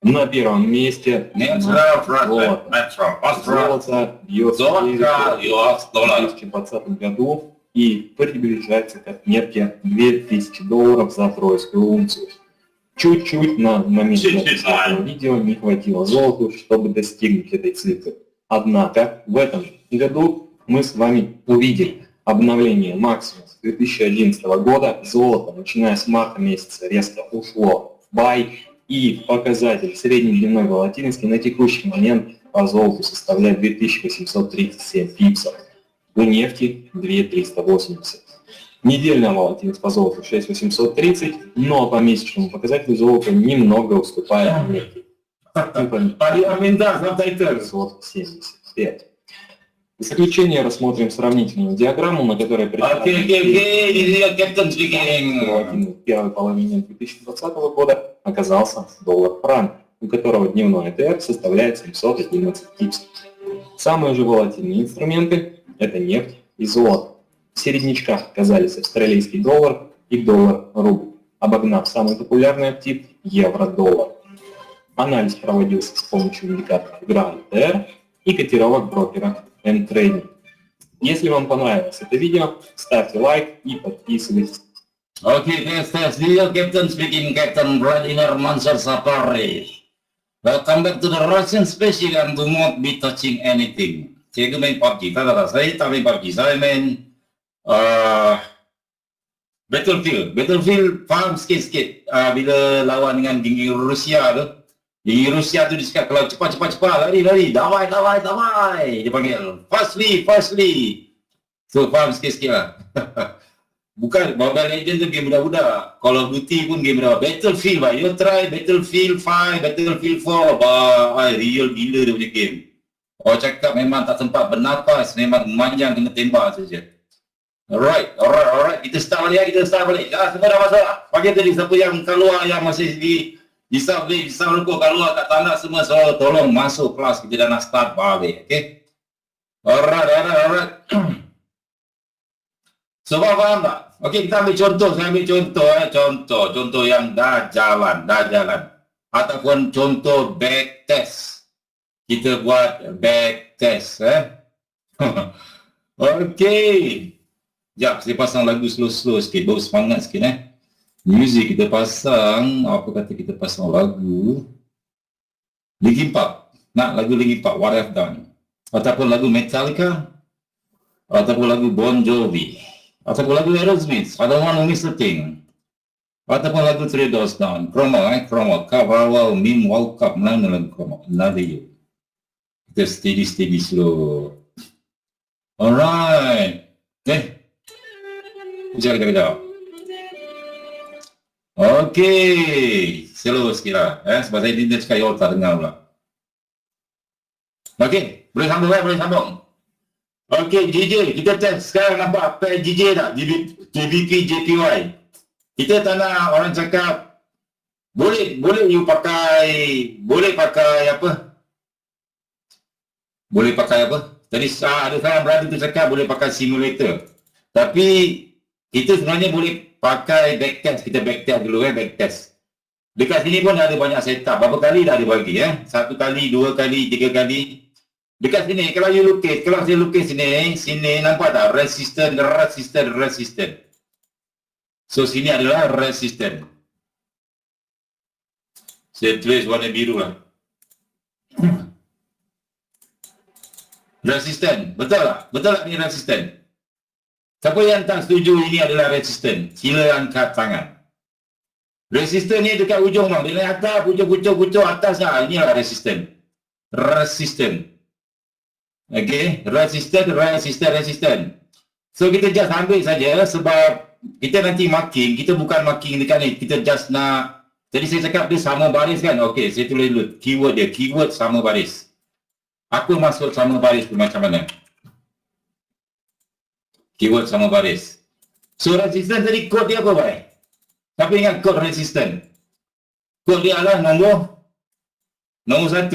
На первом месте золото бьется в 2020 году и приближается к отметке $2000 за тройскую унцию. Чуть-чуть на момент этого видео не хватило золоту, чтобы достигнуть этой цифры. Однако в этом году мы с вами увидим обновление максимума 2011 года. Золото, начиная с марта месяца, резко ушло в бай, и показатель средней дневной волатильности на текущий момент по золоту составляет 2837 пипсов. У нефти 2380. Недельная волатильность по золоту 6830, но по месячному показателю золото немного уступает нефти. 575. В заключение рассмотрим сравнительную диаграмму, на которой представлен в первой половине 2020 года оказался доллар-франк, у которого дневной ЭТР составляет 711 пипсов. Самые же волатильные инструменты – это нефть и золото. В середнячках оказались австралийский доллар и доллар-рубль, обогнав самый популярный актив – евро-доллар. Анализ проводился с помощью индикаторов GRA-ETR и котировок брокера M-Trading. Если вам понравилось это видео, ставьте лайк и подписывайтесь. Okay, test. Video Captain speaking, Captain Vladimir Mansur Sapari. Welcome back to the Russian Special and do not be touching anything. Saya main PUBG, saya tak main PUBG, saya main Battlefield faham sikit-sikit bila lawan dengan geng Rusia tu. Geng Rusia tu dia cakap kalau cepat, lari, damai. Dia panggil fastly. So faham sikit-sikit lah. Bukan, Mobile Legends tu game budak-budak. Call of Duty pun game budak. Battlefield, bah. You try Battlefield 5, Battlefield 4, bah, real gila dia punya game. Orang cakap memang tak sempat bernafas, memang memanjang kena tembak saja. Alright. Kita start balik. Semua dah masuk. Pagi tadi siapa yang keluar yang masih di Hisap vape, hisap rokok, kalau kat tanah semua selalu tolong masuk kelas, kita dah nak start balik, okay? Alright. So, faham tak? Okay, kita ambil contoh, saya ambil contoh yang dah jalan. Ataupun contoh back test. Kita buat back test, Okay. Sekejap, saya pasang lagu slow-slow sikit, baru semangat sikit, Music kita pasang, apa kata kita pasang lagu Linkin Park, nak lagu Linkin Park, What I've Done, ataupun lagu Metallica, ataupun lagu Bon Jovi, ataupun lagu Aerosmith, I Don't Want to Miss a Thing, ataupun lagu Three Doors Down, Chroma, Wow, Mim, Wow Cup, mana lagu Chroma, Another You. Kita steady slow. Alright. Kejap. Okey, slow sikit lah, sebab saya tidak cakap you tak dengar pula. Okey, boleh sambung. Okey, JJ, kita test sekarang nampak pack JJ tak? TVP JPY. Kita tak nak orang cakap, boleh pakai apa? Tadi ada seorang berada tu cakap boleh pakai simulator. Tapi, kita sebenarnya boleh pakai backtest, kita backtest dulu backtest. Dekat sini pun ada banyak setup, berapa kali dah ada bagi 1 kali, 2 kali, 3 kali. Dekat sini, kalau saya lukis sini nampak tak? Resistant. So, sini adalah resistant. Saya tulis warna biru lah. Resistant, betul tak ni resistant? Siapa yang tak setuju ini adalah resistant? Sila angkat tangan. Resistant ni dekat ujung bang. Dia naik atas, pucuk atas. Inilah resistant. Okay. Resistant. So, kita just ambil saja sebab kita nanti marking. Kita bukan marking dekat ni. Kita just nak. Jadi saya cakap dia sama baris kan? Okay, saya tulis dulu. Keyword dia. Keyword sama baris. Apa maksud sama baris tu macam mana? Keyword sama baris. So, resistant tadi kod dia apa baik? Siapa ingat kod resistant? Kod dia adalah nombor 1.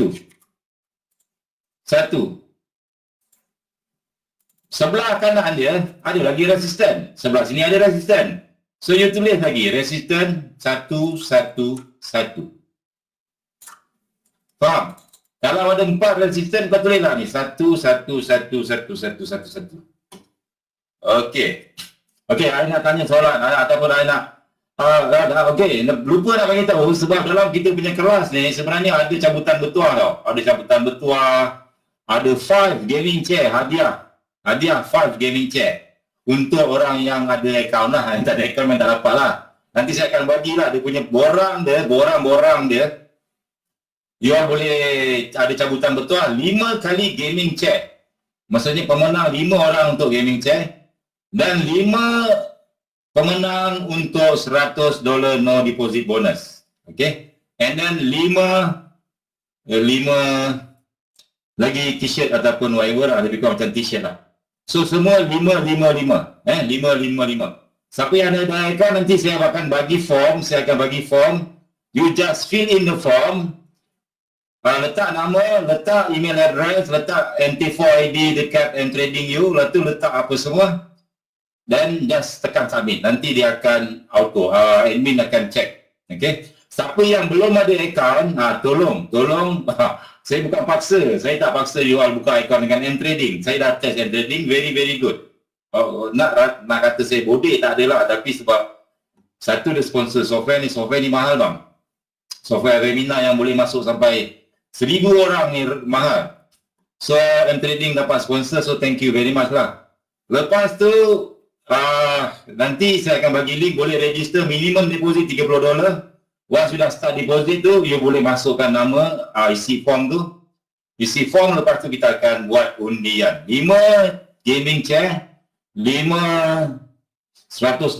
Sebelah kanan dia ada lagi resistant. Sebelah sini ada resistant. So, you tulis lagi resistant 1. Faham? Kalau ada 4 resistant, kau tulislah ni 1. Okey, saya nak tanya soalan ataupun saya nak lupa nak bagi tahu sebab dalam kita punya kelas ni sebenarnya ada cabutan bertuah tau. Ada 5 gaming chair hadiah 5 gaming chair untuk orang yang ada akaun lah. Yang tak ada akaun memang tak dapat lah. Nanti saya akan bagilah dia punya borang dia. Dia boleh ada cabutan bertuah 5 kali gaming chair. Maksudnya pemenang 5 orang untuk gaming chair. Dan 5 pemenang untuk $100 no deposit bonus. Okay. And then 5 lagi t-shirt ataupun whatever lah. Lebih kurang macam t-shirt lah. So semua 5. 5. Siapa yang ada account nanti saya akan bagi form. You just fill in the form. Letak nama, letak email address, letak MT4 ID dekat trading you. Lepas tu letak apa semua. Dan just tekan submit. Nanti dia akan auto, admin akan check. Okay. Siapa yang belum ada account, tolong, saya bukan paksa. Saya tak paksa you all buka account dengan M-Trading. Saya dah test M-Trading, very good. Nak kata saya bodek, tak adalah. Tapi sebab satu dia sponsor software ni mahal bang. Software webinar yang boleh masuk sampai 1,000 orang ni mahal. So, M-Trading dapat sponsor, so thank you very much lah. Lepas tu, nanti saya akan bagi link, boleh register minimum deposit $30. Once sudah start deposit tu, you boleh masukkan nama, isi form tu. Isi form, lepas tu kita akan buat undian. 5 gaming chair, 5 $100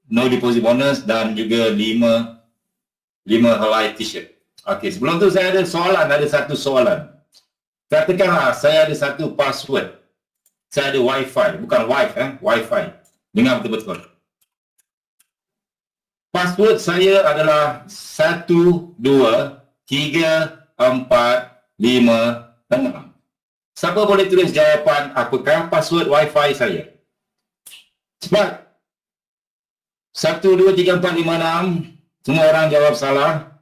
no deposit bonus dan juga 5 helai t-shirt. Okey, sebelum tu saya ada satu soalan. Katakanlah saya ada satu password. Saya ada wifi, bukan wifi. Dengar betul-betul. Password saya adalah 1, 2, 3, 4, 5, 6. Siapa boleh tulis jawapan apakah password Wi-Fi saya? Cepat. 1, 2, 3, 4, 5, 6. Semua orang jawab salah.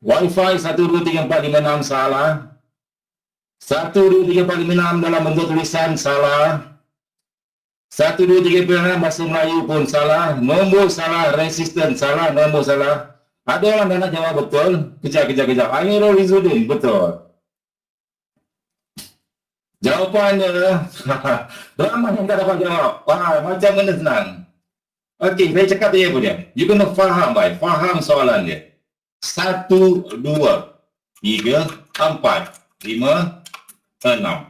Wi-Fi 1, 2, 3, 4, 5, 6 salah. 1, 2, 3, 4, 5, 6 dalam bentuk tulisan salah. 1, 2, 3, 4, 6 bahasa Melayu pun salah. Nombor salah, resisten salah, nombor salah. Ada orang dah nak jawab betul. Kejap. Amirul Izzuddin, betul. Jawapannya, ramai yang tak dapat jawab. Wah, macam mana senang. Okey, saya cakap dia apa dia? You kena faham, baik. Faham soalan dia. 1, 2, 3, 4, 5, 6.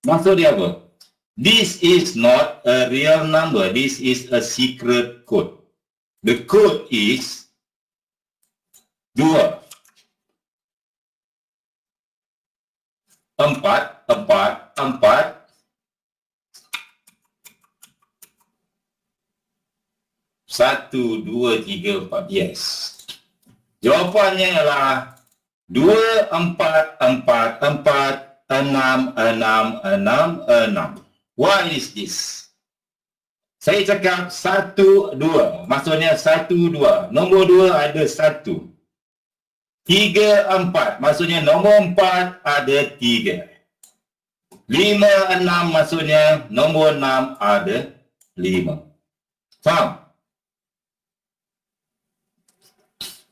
Maksud dia apa? This is not a real number. This is a secret code. The code is 2, 4, 4, 4, 1, 2, 3, 4. Yes. Jawapannya ialah 2, 4, 4, 4, 6, 6, 6, 6. Why is this? Saya cakap 1, 2. Maksudnya 1, 2. Nombor 2 ada 1. 3, 4. Maksudnya nombor 4 ada 3. 5, 6. Maksudnya nombor 6 ada 5. Faham?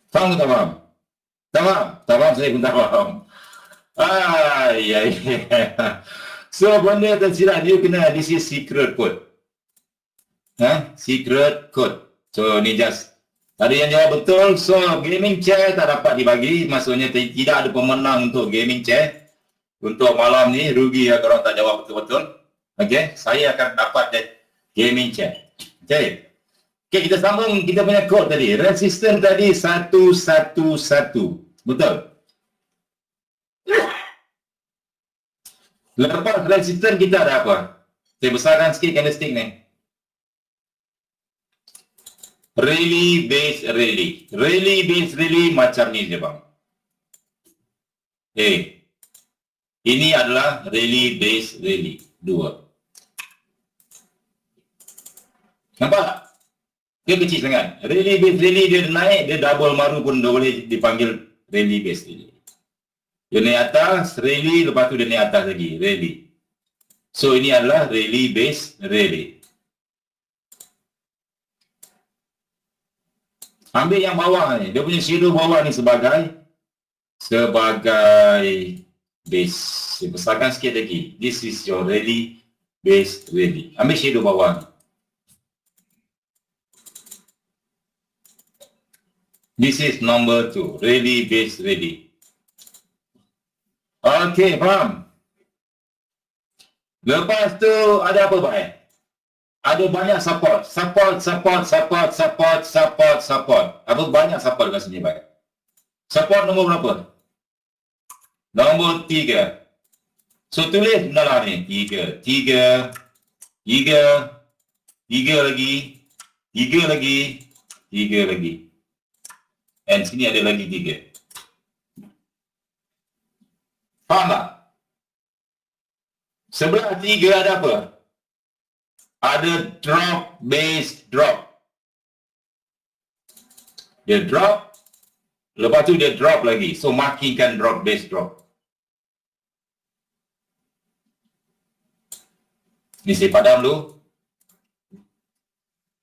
Faham ke tak faham? Tak faham? Tak faham, saya pun tak faham. Ya. So, benda tersilap dia kena, this is secret code. Secret code. So, ni just, ada yang jawab betul. So, gaming chair tak dapat dibagi. Maksudnya, tidak ada pemenang untuk gaming chair. Untuk malam ni, rugi ya kalau tak jawab betul-betul. Okay, saya akan dapat gaming chair. Okay. Okay, kita sambung kita punya code tadi. Resisten tadi 1, 1, 1. Betul? Lepas resisten kita ada apa? Saya besarkan sikit candlestick ni. Rally base rally. Rally base rally macam ni je bang. Ini adalah rally base rally 2. Nampak? Dia kecil sangat. Rally base rally dia naik, dia double maru pun dia boleh dipanggil rally base rally. Dia naik atas, rally, lepas tu dia naik atas lagi, rally. So, ini adalah rally base rally. Ambil yang bawah ni, dia punya shadow bawah ni sebagai base. Saya besarkan sikit lagi. This is your rally base rally. Ambil shadow bawah ni. This is number 2, rally base rally. Okey, faham? Lepas tu ada apa baik? Ada banyak support. Apa banyak support kat sini baik? Support nombor berapa? Nombor 3. So tulis dalam ni 3 lagi. Dan sini ada lagi 3. Faham tak? Sebelah 3 ada apa? Ada drop, base, drop. Dia drop, lepas tu dia drop lagi. So, markingkan drop, base, drop. Ni saya padam dulu.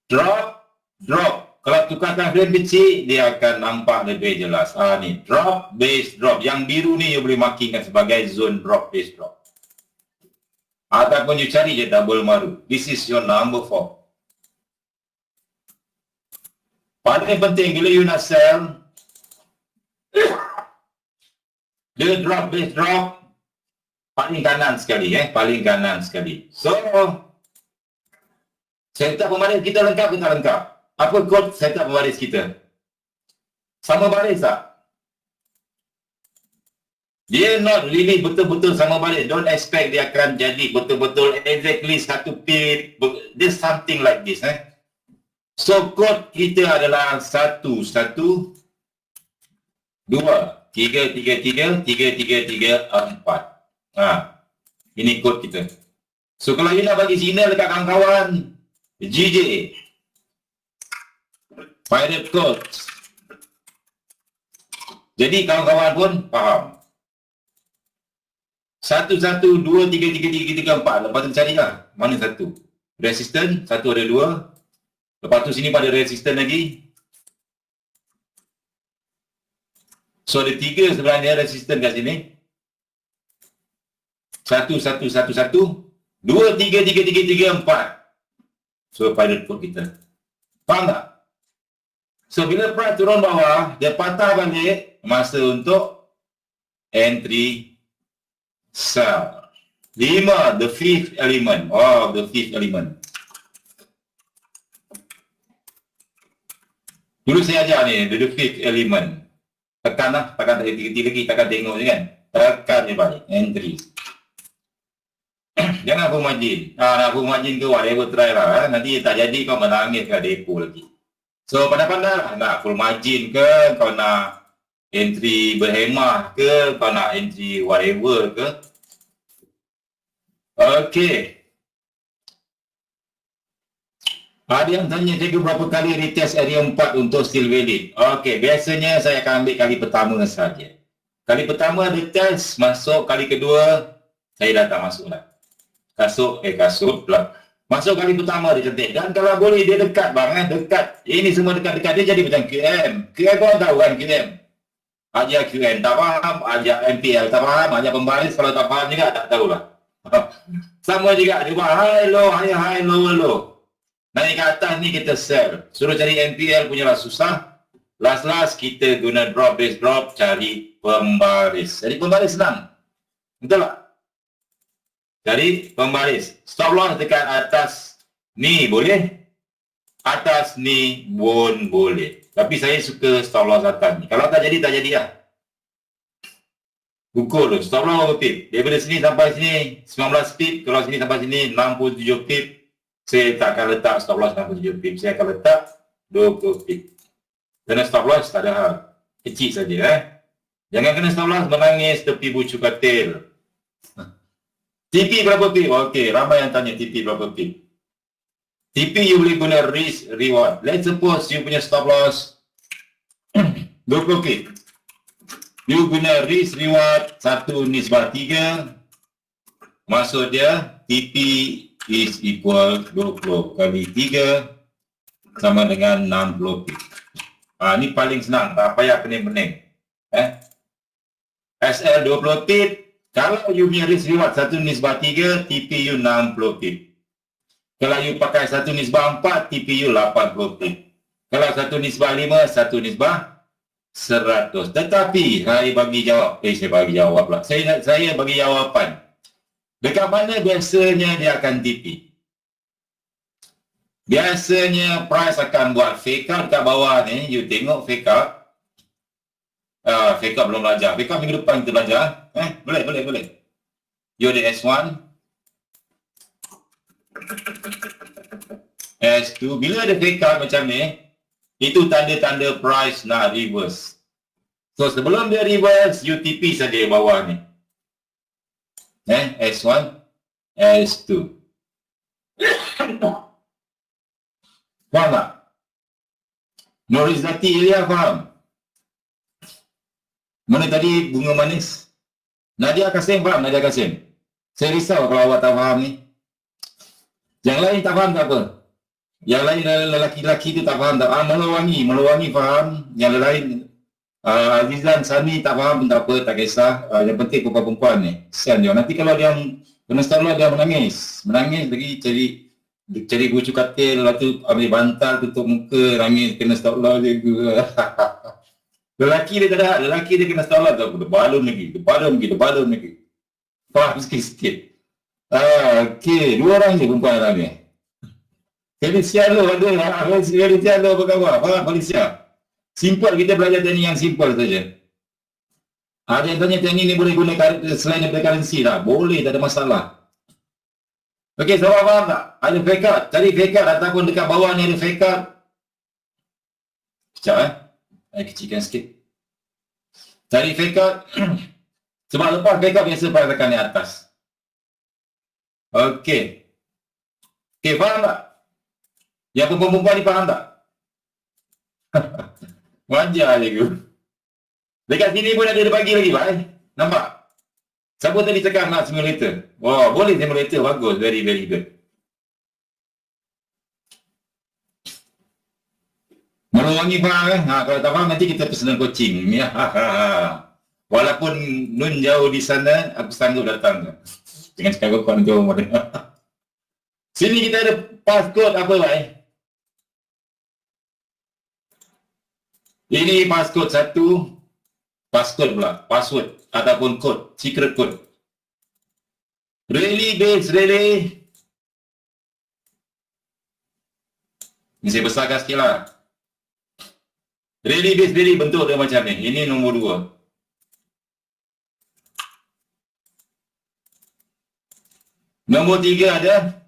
Drop, drop. Kalau tukarkan frame kecil, dia akan nampak lebih jelas. Ni, drop, base, drop. Yang biru ni, you boleh markingkan sebagai zone drop, base, drop. Ataupun you cari je double maru. This is your number 4. Paling penting, bila you nak sell, dia drop, base, drop, paling kanan sekali, paling kanan sekali. So, setup pembaris kita lengkap, kita lengkap. Apa kod setup baris kita? Sama baris tak? Dia not really betul-betul sama balik. Don't expect dia akan jadi betul-betul exactly 1 pip. There's something like this. So, kod kita adalah 1, 1, 2, 3, 3, 3, 3, 3, 3, 4. Ini kod kita. So, kalau you nak bagi signal dekat kawan-kawan, GJ, pirate code. Jadi, kawan-kawan pun faham. 1, 1, 2, 3, 3, 3, 3, 4. Lepas tu carilah. Mana satu? Resistant, satu ada 2. Lepas tu sini pada resistant lagi. So ada 3 sebenarnya resistant kat sini. 1, 1, 1, 1, 2, 3, 3, 3, 3, 4. So pirate code kita. Faham tak? So bila price turun bawah, dia patah balik, masa untuk entry sell. 5, the fifth element. Oh, the fifth element. Dulu saya ajar ni, the fifth element. Tekan lah, tekan tak henti lagi, tekan tengok je kan. Tekan je balik, entry. Jangan full margin. Nak full margin ke whatever, try lah. Nanti tak jadi kau menangis kat depo lagi. So, pandai-pandai lah. Nak full margin ke, kau nak entry berhemah ke, kau nak entry whatever ke. Okey. Ada yang tanya cikgu berapa kali retest area 4 untuk still valid. Okey, biasanya saya akan ambil kali pertama saja. Kali pertama retest, masuk. Kali kedua, saya dah tak masuk lah. Kasut pula. Masuk kali pertama dia cantik. Dan kalau boleh dia dekat bang, dekat. Ini semua dekat-dekat, dia jadi macam QM. QM kau tahu kan QM? Ajar QM tak faham, ajar MPL tak faham, ajar pembaris kalau tak faham juga tak tahulah. Sama juga, dia buat high low, high low low. Naik ke atas ni kita sell. Suruh cari MPL punya lah susah. Last kita guna drop base drop, cari pembaris. Jadi pembaris senang. Betul tak? Cari pembaris. Stop loss dekat atas ni boleh. Atas ni pun boleh. Tapi saya suka stop loss atas ni. Kalau tak jadi, tak jadi lah. Ukur tu, stop loss berapa pip? Daripada sini sampai sini 19 pip, kalau sini sampai sini 67 pip. Saya tak akan letak stop loss 67 pip. Saya akan letak 20 pip. Kena stop loss tak ada hal. Kecil saja Jangan kena stop loss menangis tepi bucu katil. TP berapa pip? Okey, ramai yang tanya TP berapa pip. TP you boleh guna risk reward. Let's suppose you punya stop loss 20 pip. You guna risk reward 1 nisbah 3. Maksud dia TP is equal 20 kali 3 sama dengan 60 pip. Ni paling senang, tak payah pening-pening. SL 20 pip. Kalau you punya risk reward 1 nisbah 3, TP you 60 pip. Kalau you pakai 1 nisbah 4, TP you 80 pip. Kalau 1 nisbah 5, 1 nisbah 100. Tetapi saya bagi jawab. Saya bagi jawab lah. Saya bagi jawapan. Dekat mana biasanya dia akan TP? Biasanya price akan buat fake out kat bawah ni. You tengok fake out. Fake out belum belajar. Fake out minggu depan kita belajar. Boleh. You ada S1. S2. Bila ada fake out macam ni, itu tanda-tanda price nak reverse. So sebelum dia reverse, UTP saja di bawah ni. S1, S2. Faham tak? Norizati Ilya faham? Mana tadi bunga manis? Nadia Kasim faham? Nadia Kasim. Saya risau kalau awak tak faham ni. Yang lain tak faham tak apa? Yang lain lelaki-lelaki tu tak faham tak? Melawangi faham. Yang lain Azizan, Sani tak faham pun tak apa, tak kisah. Yang penting perempuan-perempuan ni. Kesian dia. Nanti kalau dia kena stop loss, dia menangis lagi, cari bucu katil, lepas tu ambil bantal, tutup muka, nangis, kena stop loss je. Lelaki dia tak ada, lelaki dia kena stop loss, dia balon lagi. Faham sikit-sikit. Okey, 2 orang je perempuan dalam ni. Felicia Lo ada. Felicia Lo apa khabar? Faham Felicia? Simple, kita belajar teknik yang simple saja. Ada yang tanya teknik ni boleh guna selain daripada currency tak? Boleh, tak ada masalah. Okey, sabar faham tak? Ada fake card. Cari fake card ataupun dekat bawah ni ada fake card. Sekejap saya kecilkan sikit. Cari fake card. Sebab lepas fake card biasa pada tekan di atas. Okey. Okey, faham tak? Yang perempuan-perempuan ni faham tak? Wajar je ke? Dekat sini pun ada dia bagi lagi, Pak. Nampak? Siapa tadi cakap nak simulator? Wah, boleh simulator. Bagus. Very, very good. Malu wangi faham kan? Kalau tak faham nanti kita personal coaching. Ya, walaupun Nun jauh di sana, aku sanggup datang. Jangan cakap kau jauh. Sini kita ada passcode apa, Pak? Ini passcode 1. Passcode pula, password ataupun code, secret code. Rally base rally. Ini saya besarkan sikit lah. Rally base rally bentuk dia macam ni. Ini nombor 2. Nombor 3 ada.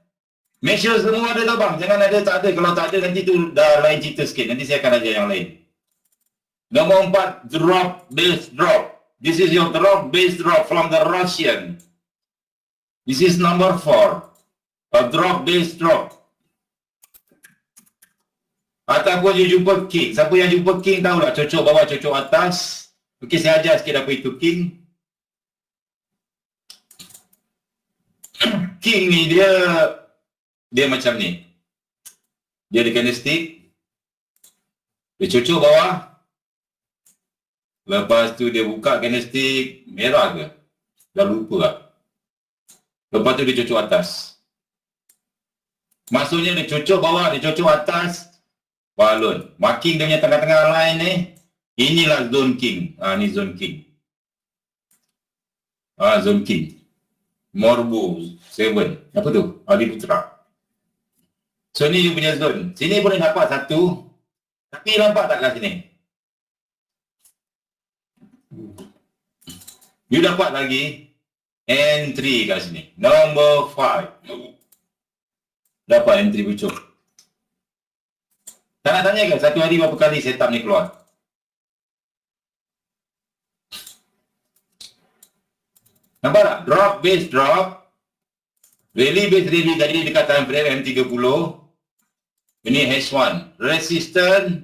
Make sure semua ada tau bang. Jangan ada tak ada. Kalau tak ada nanti tu dah lain cerita sikit. Nanti saya akan ajar yang lain. Nombor 4, drop, base drop. This is your drop, base drop from the Russian. This is number 4. A drop, base drop. Ataupun you jumpa king. Siapa yang jumpa king tahu tak? Cocok bawah, cocok atas. Okey, saya ajar sikit apa itu king. King ni dia macam ni. Dia ada candlestick. Dia cocok bawah. Lepas tu dia buka candlestick merah ke? Dah lupa lah. Lepas tu dia cocok atas. Maksudnya dia cocok bawah, dia cocok atas. Balon. Marking dia punya tengah-tengah line ni. Inilah zone king. Ni zone king. Zone king. Morbo 7. Apa tu? Adi Putra. So ni dia punya zone. Sini boleh dapat satu. Tapi nampak tak kat sini? You dapat lagi entry kat sini. Number 5. Dapat entry pucuk. Tak nak tanya ke satu hari berapa kali setup ni keluar? Nampak tak? Drop, base, drop. Rally, base, rally tadi dekat time frame M30. Ini H1. Resistance.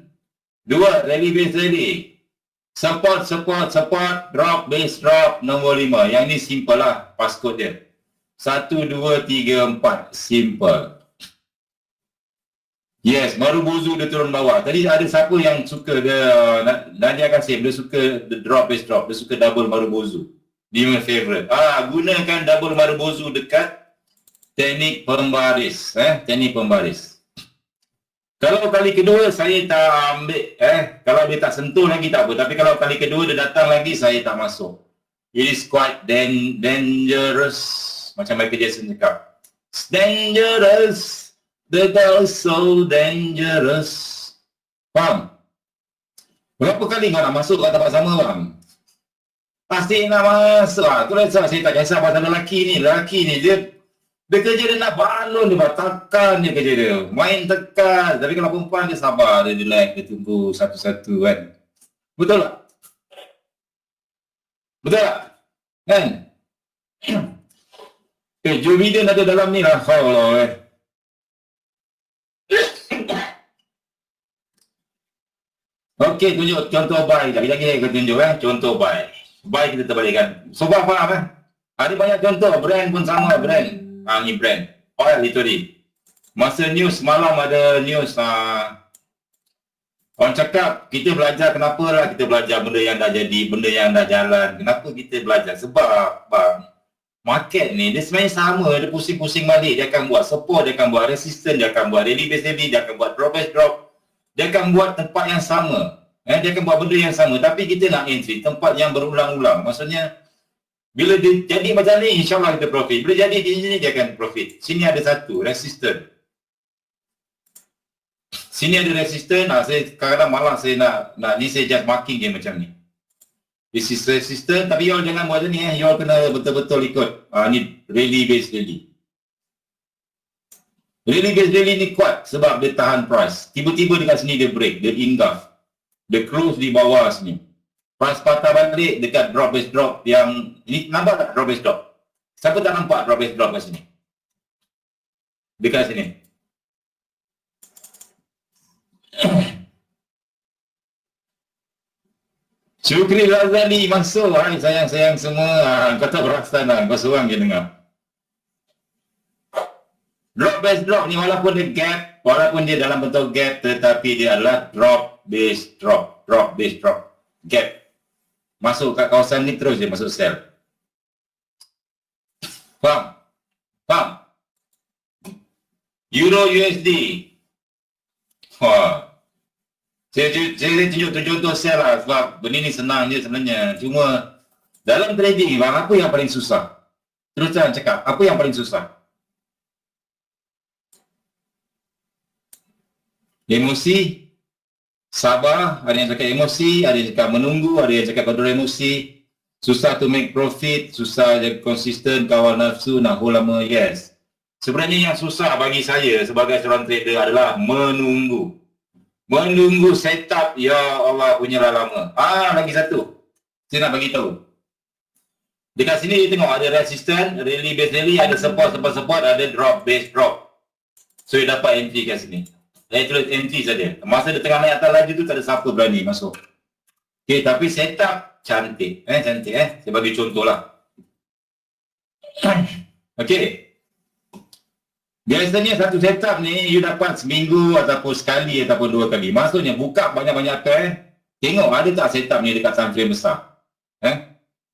2, rally, base, rally. Support, support, support, drop, base, drop, nombor 5. Yang ni simple lah, passcode dia. 1, 2, 3, 4. Simple. Yes, Marubozu dia turun bawah. Tadi ada siapa yang suka dia, Nadia Kasim, dia suka the drop, base, drop. Dia suka double Marubozu. Dia my favorite. Gunakan double Marubozu dekat teknik pembaris. Teknik pembaris. Kalau kali kedua saya tak ambil, kalau dia tak sentuh lagi tak apa. Tapi kalau kali kedua dia datang lagi, saya tak masuk. It is quite dangerous. Macam Michael Jackson cakap. It's dangerous. The girl is so dangerous. Faham? Berapa kali kau nak masuk kat tempat sama, bang? Pasti nak masuk. Tu lah saya tak kisah pasal lelaki ni. Dia kerja dia nak balon, dia tekan dia kerja dia. Main tekan. Tapi kalau perempuan dia sabar, dia relax, dia tunggu satu-satu kan. Betul tak? Betul tak? Kan? Joe Biden ada dalam ni lah. Okey, tunjuk contoh buy. Lagi-lagi saya akan tunjuk contoh buy. Buy kita terbalikkan. Sobat faham Ada banyak contoh. Brand pun sama brand. Ni brand. Oil itu tadi. Masa news malam ada news. Orang cakap kita belajar kenapa lah kita belajar benda yang dah jadi, benda yang dah jalan. Kenapa kita belajar? Sebab market ni dia sebenarnya sama. Dia pusing-pusing balik. Dia akan buat support, dia akan buat resistance, dia akan buat daily base daily, dia akan buat drop base drop. Dia akan buat tempat yang sama. Dia akan buat benda yang sama. Tapi kita nak entry tempat yang berulang-ulang. Maksudnya bila dia jadi macam ni, insyaAllah kita profit. Bila jadi di sini, dia akan profit. Sini ada satu, resistance. Sini ada resistance. Saya kadang-kadang malas saya nak ni saya just marking dia macam ni. This is resistance, tapi you all jangan buat ni you all kena betul-betul ikut. Ni rally based rally. Rally based rally ni kuat sebab dia tahan price. Tiba-tiba dekat sini dia break, dia engulf. Dia close di bawah sini. Price patah balik dekat drop base drop yang ni, nampak tak drop base drop? Siapa tak nampak drop base drop kat sini? Dekat sini. Syukri Razali masuk. Hai sayang-sayang semua. Kau tak perasan lah. Kau seorang je dengar. Drop base drop ni walaupun dia gap, walaupun dia dalam bentuk gap, tetapi dia adalah drop base drop. Drop base drop. Gap. Masuk kat kawasan ni terus dia masuk sell. Faham? Faham? Euro USD. Wah. Saya tunjuk contoh sell lah sebab benda ni senang je sebenarnya. Cuma dalam trading bang, apa yang paling susah? Terus terang cakap, apa yang paling susah? Emosi, sabar, ada yang cakap emosi, ada yang cakap menunggu, ada yang cakap kontrol emosi. Susah to make profit, susah je konsisten, kawal nafsu, nak hold lama, yes. Sebenarnya yang susah bagi saya sebagai seorang trader adalah menunggu. Menunggu setup, ya Allah punyalah lama. Lagi satu. Saya nak bagi tahu. Dekat sini tengok ada resistance, rally base rally, ada support, ada drop base drop. So dia dapat entry kat sini. Saya tulis entry saja. Masa dia tengah naik atas laju tu tak ada siapa berani masuk. Okay, tapi setup cantik. Cantik. Saya bagi contoh lah. Okay. Biasanya satu setup ni you dapat seminggu ataupun sekali ataupun 2 kali. Maksudnya buka banyak-banyak pair. Tengok ada tak setup ni dekat time frame besar.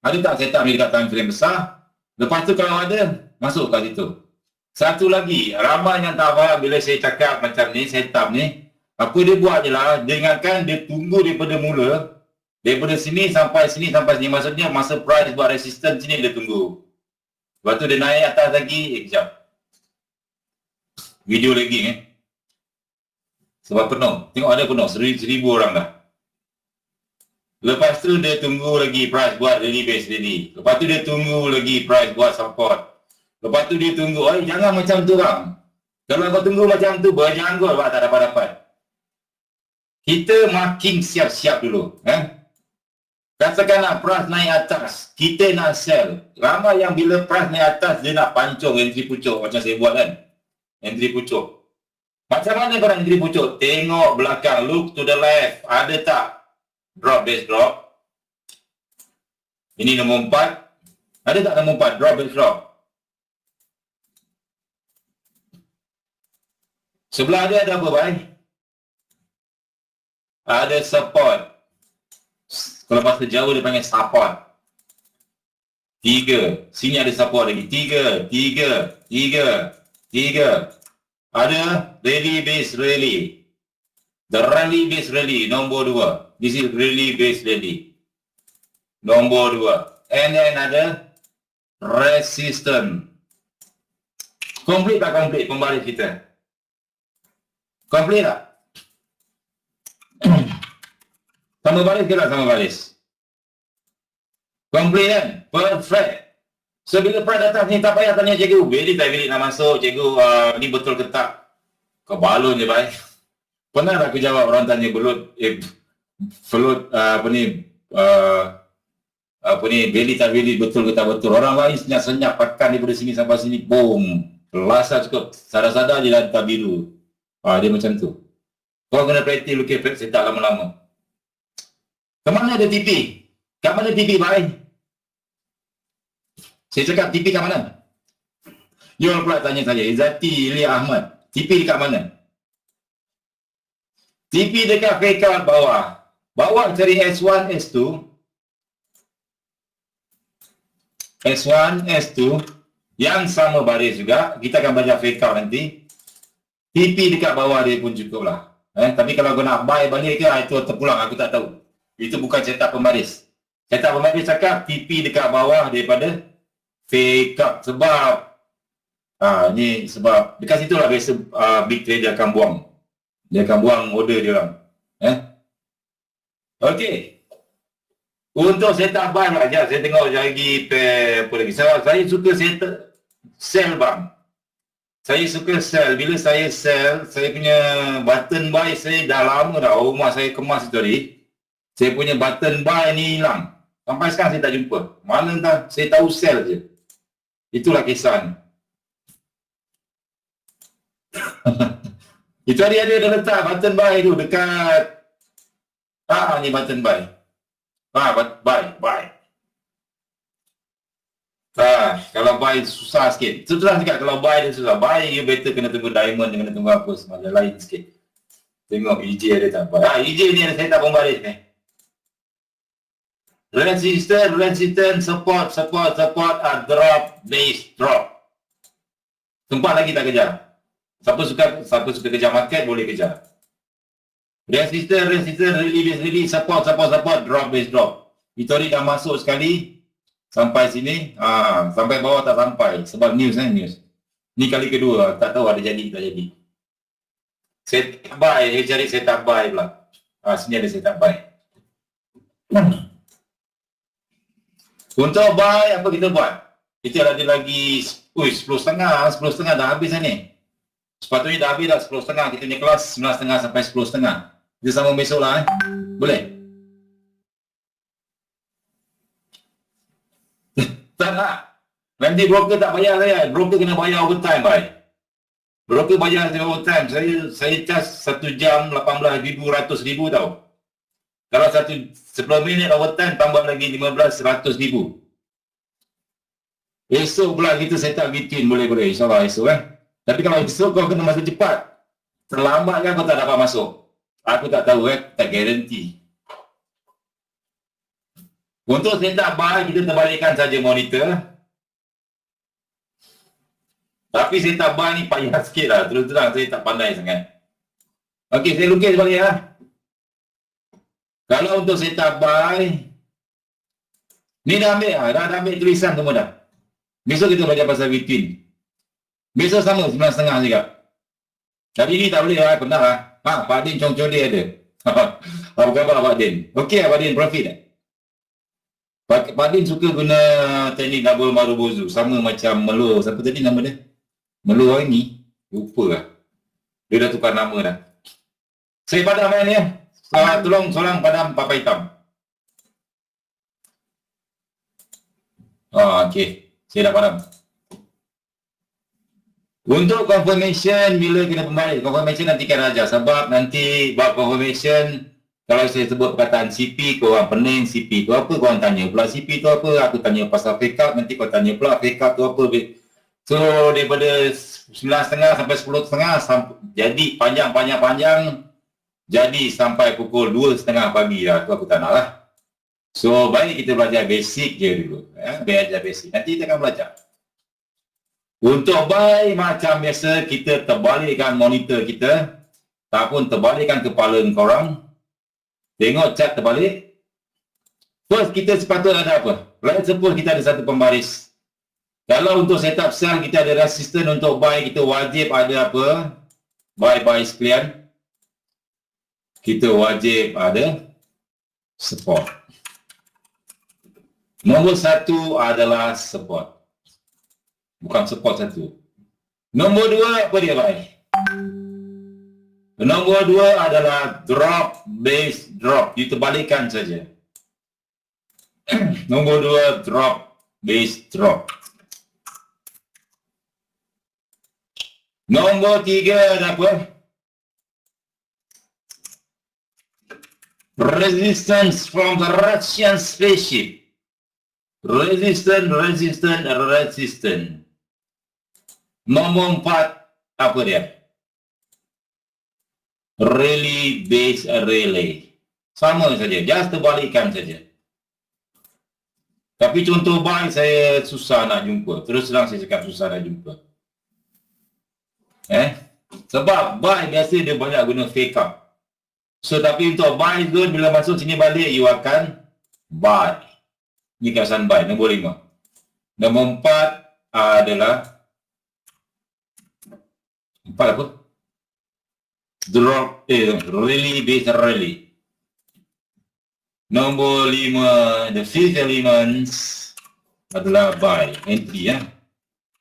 Ada tak setup ni dekat time frame besar. Lepas tu kalau ada, masuk kat situ. Satu lagi, ramai yang tak faham bila saya cakap macam ni, setup ni. Apa dia buat je lah, dia ingatkan dia tunggu daripada mula. Daripada sini sampai sini. Maksudnya masa price buat resistance sini dia tunggu. Lepas tu dia naik atas lagi, kejap. Video lagi sebab penuh. Tengok ada penuh, 1,000 orang dah. Lepas tu dia tunggu lagi price buat rally base rally. Lepas tu dia tunggu lagi price buat support. Lepas tu dia tunggu. Jangan macam tu bang. Kalau kau tunggu macam tu, berjanggut bang, tak dapat-dapat. Kita makin siap-siap dulu. Katakanlah price naik atas, kita nak sell. Ramai yang bila price naik atas, dia nak pancung entry pucuk macam saya buat kan. Entry pucuk. Macam mana korang entry pucuk? Tengok belakang, look to the left. Ada tak drop base drop? Ini nombor 4. Ada tak nombor 4 drop base drop? Sebelah dia ada apa bhai? Ada support. Kalau bahasa Jawa dia panggil support. 3. Sini ada support lagi. 3. Ada rally base rally. The rally base rally nombor 2. This is rally base rally. Nombor 2. And then ada resistance. Complete tak complete pembaris kita? Complete tak? Sama baris ke tak sama baris? Complete kan? Perfect. So bila price atas ni tak payah tanya cikgu, valid tak valid nak masuk, cikgu ni betul ke tak? Kau balon je baik. Pernah tak aku jawab orang tanya belut, valid tak valid, betul ke tak betul. Orang lain senyap-senyap pakan daripada sini sampai sini, boom. Lasa cukup, sadar-sadar je dah biru. Dia macam tu. Kau kena praktis lukis setup lama-lama. Ke mana ada TP? Kat mana TP baik? Saya cakap TP kat mana? You all pula tanya saya, Izzati Ilya Ahmad, TP dekat mana? TP dekat fake out bawah. Bawah cari S1, S2. S1, S2. Yang sama baris juga. Kita akan belajar fake out nanti. TP dekat bawah dia pun cukup lah. Tapi kalau kau nak buy balik ke, itu terpulang, aku tak tahu. Itu bukan cetak pembaris. Cetak pembaris cakap TP dekat bawah daripada fake up. Sebab ni sebab dekat situ lah biasa big trader akan buang. Dia akan buang order dia orang. Okey. Untuk setup buy pula, sekejap, saya tengok lagi apa lagi. Saya suka sell bang. Saya suka sell. Bila saya sell, saya punya button buy saya dah lama dah. Rumah saya kemas tadi. Saya punya button buy ni hilang. Sampai sekarang saya tak jumpa. Mana entah, saya tahu sell je. Itulah kisah ni. Itu hari ada dah letak button buy tu dekat ni button buy. Buy. Kalau buy susah sikit. Terus cakap kalau buy dia susah. Buy you better kena tunggu diamond, kena tunggu apa semua lain sikit. Tengok EJ ada tak buy. EJ ni ada saya tak pembaris ni. Resistance, support, drop, base, drop. Sempat lagi tak kejar. Siapa suka kejar market boleh kejar. Resistance, really, support, drop, base, drop. Itu hari dah masuk sekali sampai sini, sampai bawah tak sampai sebab news. Ni kali kedua, tak tahu ada jadi tak jadi. Setup buy, dia cari setup buy pula. Sini ada setup buy. Untuk buy, apa kita buat? Kita ada lagi 10.30 dah habis ni. Sepatutnya dah habis dah 10.30. Kita punya kelas 9.30 sampai 10.30. Kita sambung besok lah Boleh? Tak nak. Nanti broker tak bayar saya. Broker kena bayar overtime, bye. Broker bayar saya overtime. Saya charge 1 jam 18,000, 100,000 tau. Kalau 10 minit overtime tambah lagi 15,100,000. Esok pula kita set up between boleh insyaAllah esok Tapi kalau esok kau kena masuk cepat. Terlambat kan kau tak dapat masuk. Aku tak tahu tak garanti. Untuk set up buy kita terbalikkan saja monitor. Tapi set up buy ni payah sikit lah. Terus terang saya tak pandai sangat. Okey, saya lukis balik Kalau untuk setup buy, ni dah ambil tulisan semua dah. Besok kita belajar pasal between. Besok sama 9.30 juga. Tapi ni tak boleh pernah Pak Din cong-code ada. Apa khabar Pak Din? Okey Pak Din, profit Pak Din suka guna teknik double marubozu. Sama macam Melo, siapa tadi nama dia? Melo hari ni? Lupa lah. Dia dah tukar nama dah. Saya padam ni tolong seorang padam papai hitam. Okey. Saya dah padam. Untuk confirmation, bila kena pembalik, confirmation nantikan aja. Sebab nanti buat confirmation, kalau saya sebut perkataan CP, korang pening CP tu apa, korang tanya pula CP tu apa, aku tanya pasal fake up, nanti kau tanya pula fake up tu apa. So, daripada 9.30 sampai 10.30, jadi panjang, jadi sampai pukul 2.30 pagi lah, tu aku tak nak lah. So, baik kita belajar basic je dulu. Belajar basic. Nanti kita akan belajar. Untuk buy, macam biasa, kita terbalikkan monitor kita. Tak pun terbalikkan kepala korang. Tengok chart terbalik. First, kita sepatutnya ada apa? Let's suppose kita ada satu pembaris. Kalau untuk setup sell, kita ada resistance. Untuk buy, kita wajib ada apa? Buy sekalian. Kita wajib ada support. Nombor 1 adalah support. Bukan support 1. Nombor 2 apa dia buy? Nombor 2 adalah drop, base, drop. Diterbalikkan saja. Nombor 2 drop, base, drop. Nombor 3 ada apa? Resistance from the Russian spaceship. Resistance. Nombor 4 apa dia? Rally, base, relay. Sama saja, just terbalikkan saja. Tapi contoh buy saya susah nak jumpa. Terus terang saya cakap susah nak jumpa. Sebab buy biasa dia banyak guna fake up. So tapi untuk buy zone bila masuk sini balik you akan buy. Ini kawasan buy, nombor 5. Nombor 4 adalah 4 apa? Drop, rally, base, rally. Nombor 5, the fifth element adalah buy, entry ya.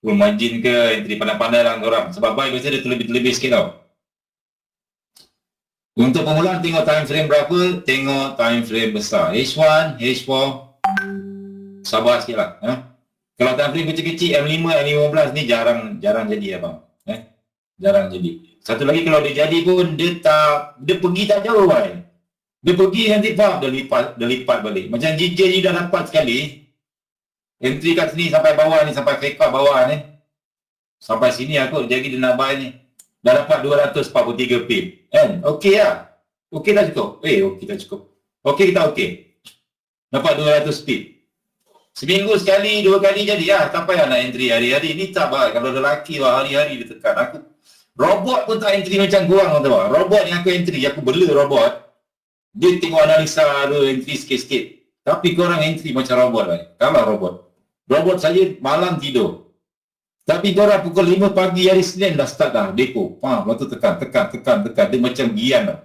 Margin ke entry, pandai-pandai lah korang. Sebab buy biasa dia terlebih-terlebih sikit tau. Untuk pemula tengok time frame berapa, tengok time frame besar. H1, H4, sabar sikit lah. Kalau time frame kecil-kecil, M5, M15 ni jarang jadi abang. Jarang jadi. Satu lagi kalau dia jadi pun, dia pergi tak jauh kan. Dia pergi nanti faham, dia lipat balik. Macam JJ ni dah dapat sekali, entry kat sini sampai bawah ni, sampai fake out bawah ni. Sampai sini aku, jadi dia nak buy ni. Dah dapat 243 pip. Kan? Okey lah. Okey tak cukup? Okey tak cukup. Okey kita okey. Dapat 200 pip. Seminggu sekali, 2 kali jadi lah. Tak payah nak entry hari-hari. Ni tak bah. Kalau lelaki lah hari-hari dia tekan. Aku robot pun tak entry macam korang tahu. Robot yang aku entry, aku bela robot. Dia tengok analisa ada entry sikit-sikit. Tapi korang entry macam robot lah. Kalah robot. Robot saya malam tidur. Tapi korang pukul 5 pagi hari Senin dah start dah depo. Lepas tu tekan. Dia macam gian lah.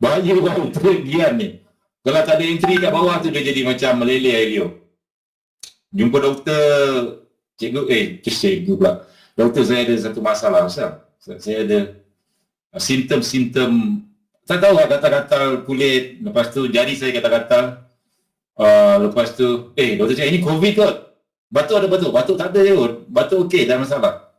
Bahaya baru trade gian ni. Kalau tak ada entry kat bawah tu dia jadi macam meleleh air liur. Jumpa doktor, cikgu pula. Doktor, saya ada satu masalah. Saya ada simptom-simptom, tak tahu lah, gatal-gatal kulit. Lepas tu jari saya gatal-gatal. Lepas tu, doktor cakap ini COVID kot. Batuk ada batuk? Batuk tak ada je kot. Batuk okey, tak masalah.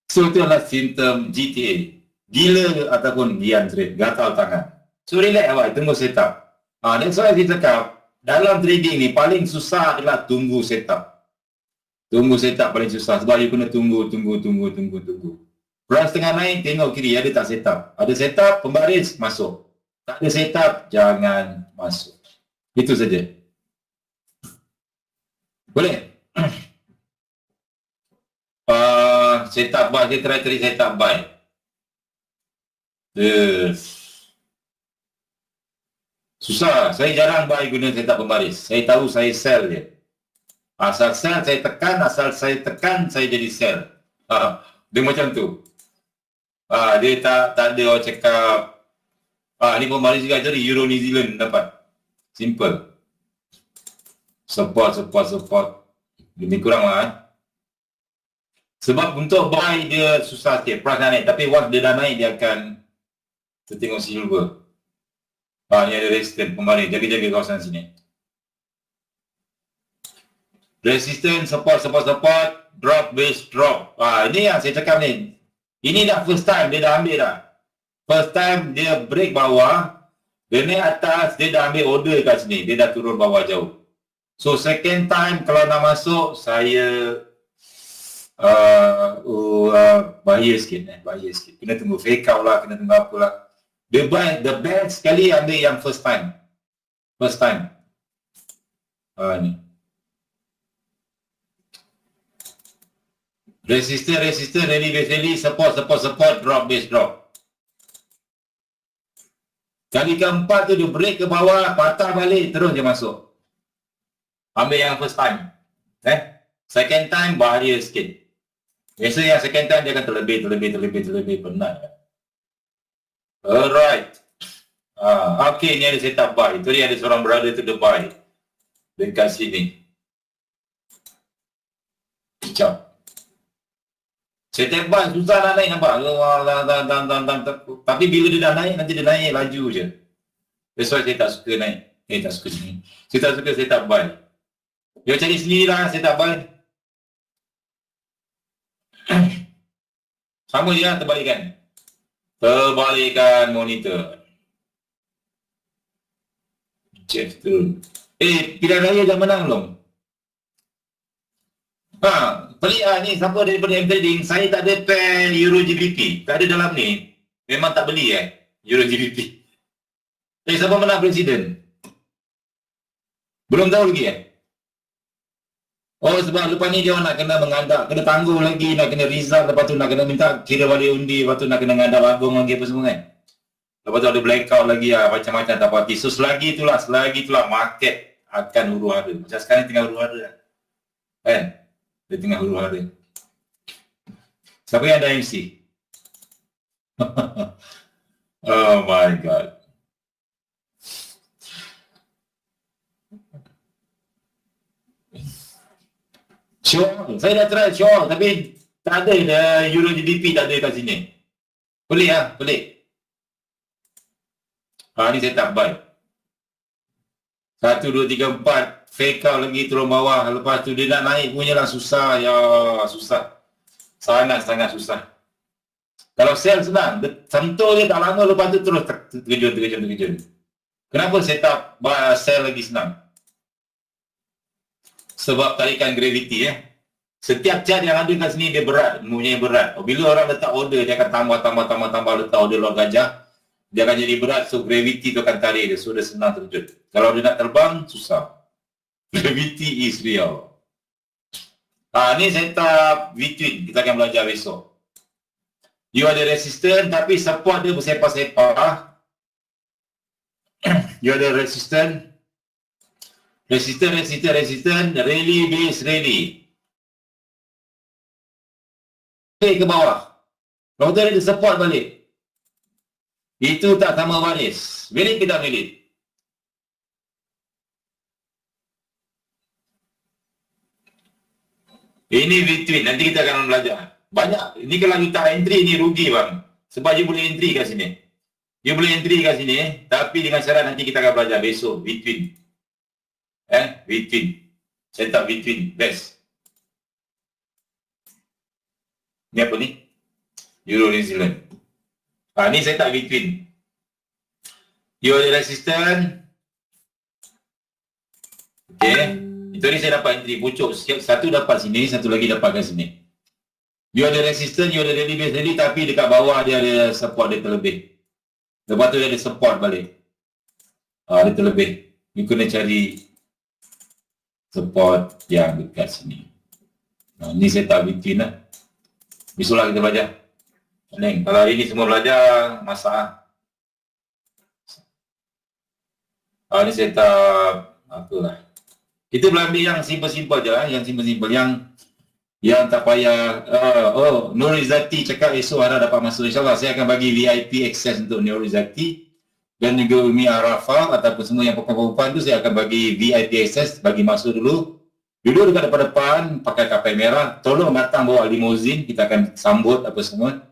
So itu adalah simptom GTA. Gila ataupun gian trade, gatal tangan. So relax awak, tunggu setup. That's why saya cakap, dalam trading ni paling susah adalah tunggu setup. Tunggu setup paling susah sebab you kena tunggu. Price tengah naik, tengok kiri ada tak setup. Ada setup, pembaris, masuk. Tak ada setup, jangan masuk. Itu saja. Boleh? Setup buy, saya try setup buy. Susah, saya jarang buy guna setup pembaris. Saya tahu saya sell je. Asal sell saya tekan, saya jadi sell. Dia macam tu. Dia tak ada orang cakap, ni pembaris juga jadi Euro New Zealand dapat. Simple. Support. Lebih kurang lah. Sebab untuk buy dia susah sikit, price dah naik. Tapi once dia dah naik, dia akan, kita tengok silver. Ni ada resistance pembaris, jaga-jaga kawasan sini. Resistance, support, drop, base, drop. Ini yang saya cakap ni. Ini dah first time, dia dah ambil dah. First time dia break bawah, dia naik atas, dia dah ambil order kat sini. Dia dah turun bawah jauh. So second time kalau nak masuk, saya bahaya sikit. Kena tunggu fake out lah, kena tunggu apa lah. The best sekali ambil yang first time. Ni. Resistor, rally base rally, support, drop, base drop. Kali keempat tu dia break ke bawah, patah balik, terus dia masuk. Ambil yang first time. Second time, bahaya sikit. Biasa yang second time dia akan terlebih, penat. Alright. Okay, ni ada setup buy. Itu dia ada seorang brother to the buy. Dekat sini. Kicap. Setup buy, susah nak naik nampak. Tapi bila dia dah naik, nanti dia naik laju je. That's why saya tak suka naik. Tak suka sini. Saya tak suka setup buy. Dia cari sendirilah setup buy. Sama je lah, terbalikan monitor. Jeff tu. Pilihan raya dah menang belum? Pelik lah ni, siapa daripada M-Trading, saya tak ada pair Euro GBP. Tak ada dalam ni. Memang tak beli Euro GBP. Siapa menang presiden? Belum tahu lagi sebab lepas ni dia nak kena mengadap, kena tangguh lagi, nak kena result, lepas tu nak kena minta kira balik undi, lepas tu nak kena ngadap agung lagi apa semua kan. Lepas tu ada blackout lagi macam-macam tak pasti. So selagi itulah market akan huru-hara. Macam sekarang tengah huru-hara kan. Dia tengah huru-hara. Siapa yang ada MC? Oh my god. Sure. Saya dah try sure, tapi tak ada Euro GDP tak ada kat sini. Pelik lah, pelik. Ni saya tak buy. 1, 2, 3, 4, fake out lagi turun bawah. Lepas tu dia nak naik punya lah susah. Ya, susah. Sangat-sangat susah. Kalau sell senang, sentuh je tak lama lepas tu terus terkejun. Kenapa saya tak sell lagi senang? Sebab tarikan gravity Setiap chart yang ada kat sini dia berat, ilmunya berat. Bila orang letak order, dia akan tambah letak order luar gajah. Dia akan jadi berat, so gravity tu akan tarik dia. So dia senang terjun. Kalau dia nak terbang, susah. Gravity is real. Ni setup V-twin. Kita akan belajar besok. You ada resistance, tapi support dia bersepah-sepah. You ada resistance. Resistance. Rally base rally. Ke bawah. Kalau tu dia support balik. Itu tak sama baris. Valid ke tak valid? Ini V-twin. Nanti kita akan belajar. Banyak. Ini kalau you tak entry ni rugi bang. Sebab you boleh entry kat sini. You boleh entry kat sini. Tapi dengan syarat nanti kita akan belajar besok. V-twin. V-twin. Setup V-twin. Best. Ni apa ni? Euro New Zealand. Ni saya tak V-twin. You ada resistance. Okay. Itu ni saya dapat entry pucuk. Satu dapat sini, satu lagi dapat kat sini. You ada resistance, you ada daily base daily, tapi dekat bawah dia ada support dia terlebih. Lepas tu dia ada support balik. Dia terlebih. You kena cari support yang dekat sini. Ni saya tak V-twin lah. Besoklah kita belajar. Kalau hari ni semua belajar, masak. Ni saya tak apalah. Kita boleh ambil yang simple-simple je lah. Yang simple-simple. Yang tak payah. Nur Izzati cakap esok harap dapat masuk. InsyaAllah saya akan bagi VIP access untuk Nur Izzati. Dan juga Umi Arafah ataupun semua yang perempuan-perempuan tu saya akan bagi VIP access. Bagi masuk dulu. Duduk dekat depan, pakai kapal merah. Tolong datang bawa limousine. Kita akan sambut apa semua.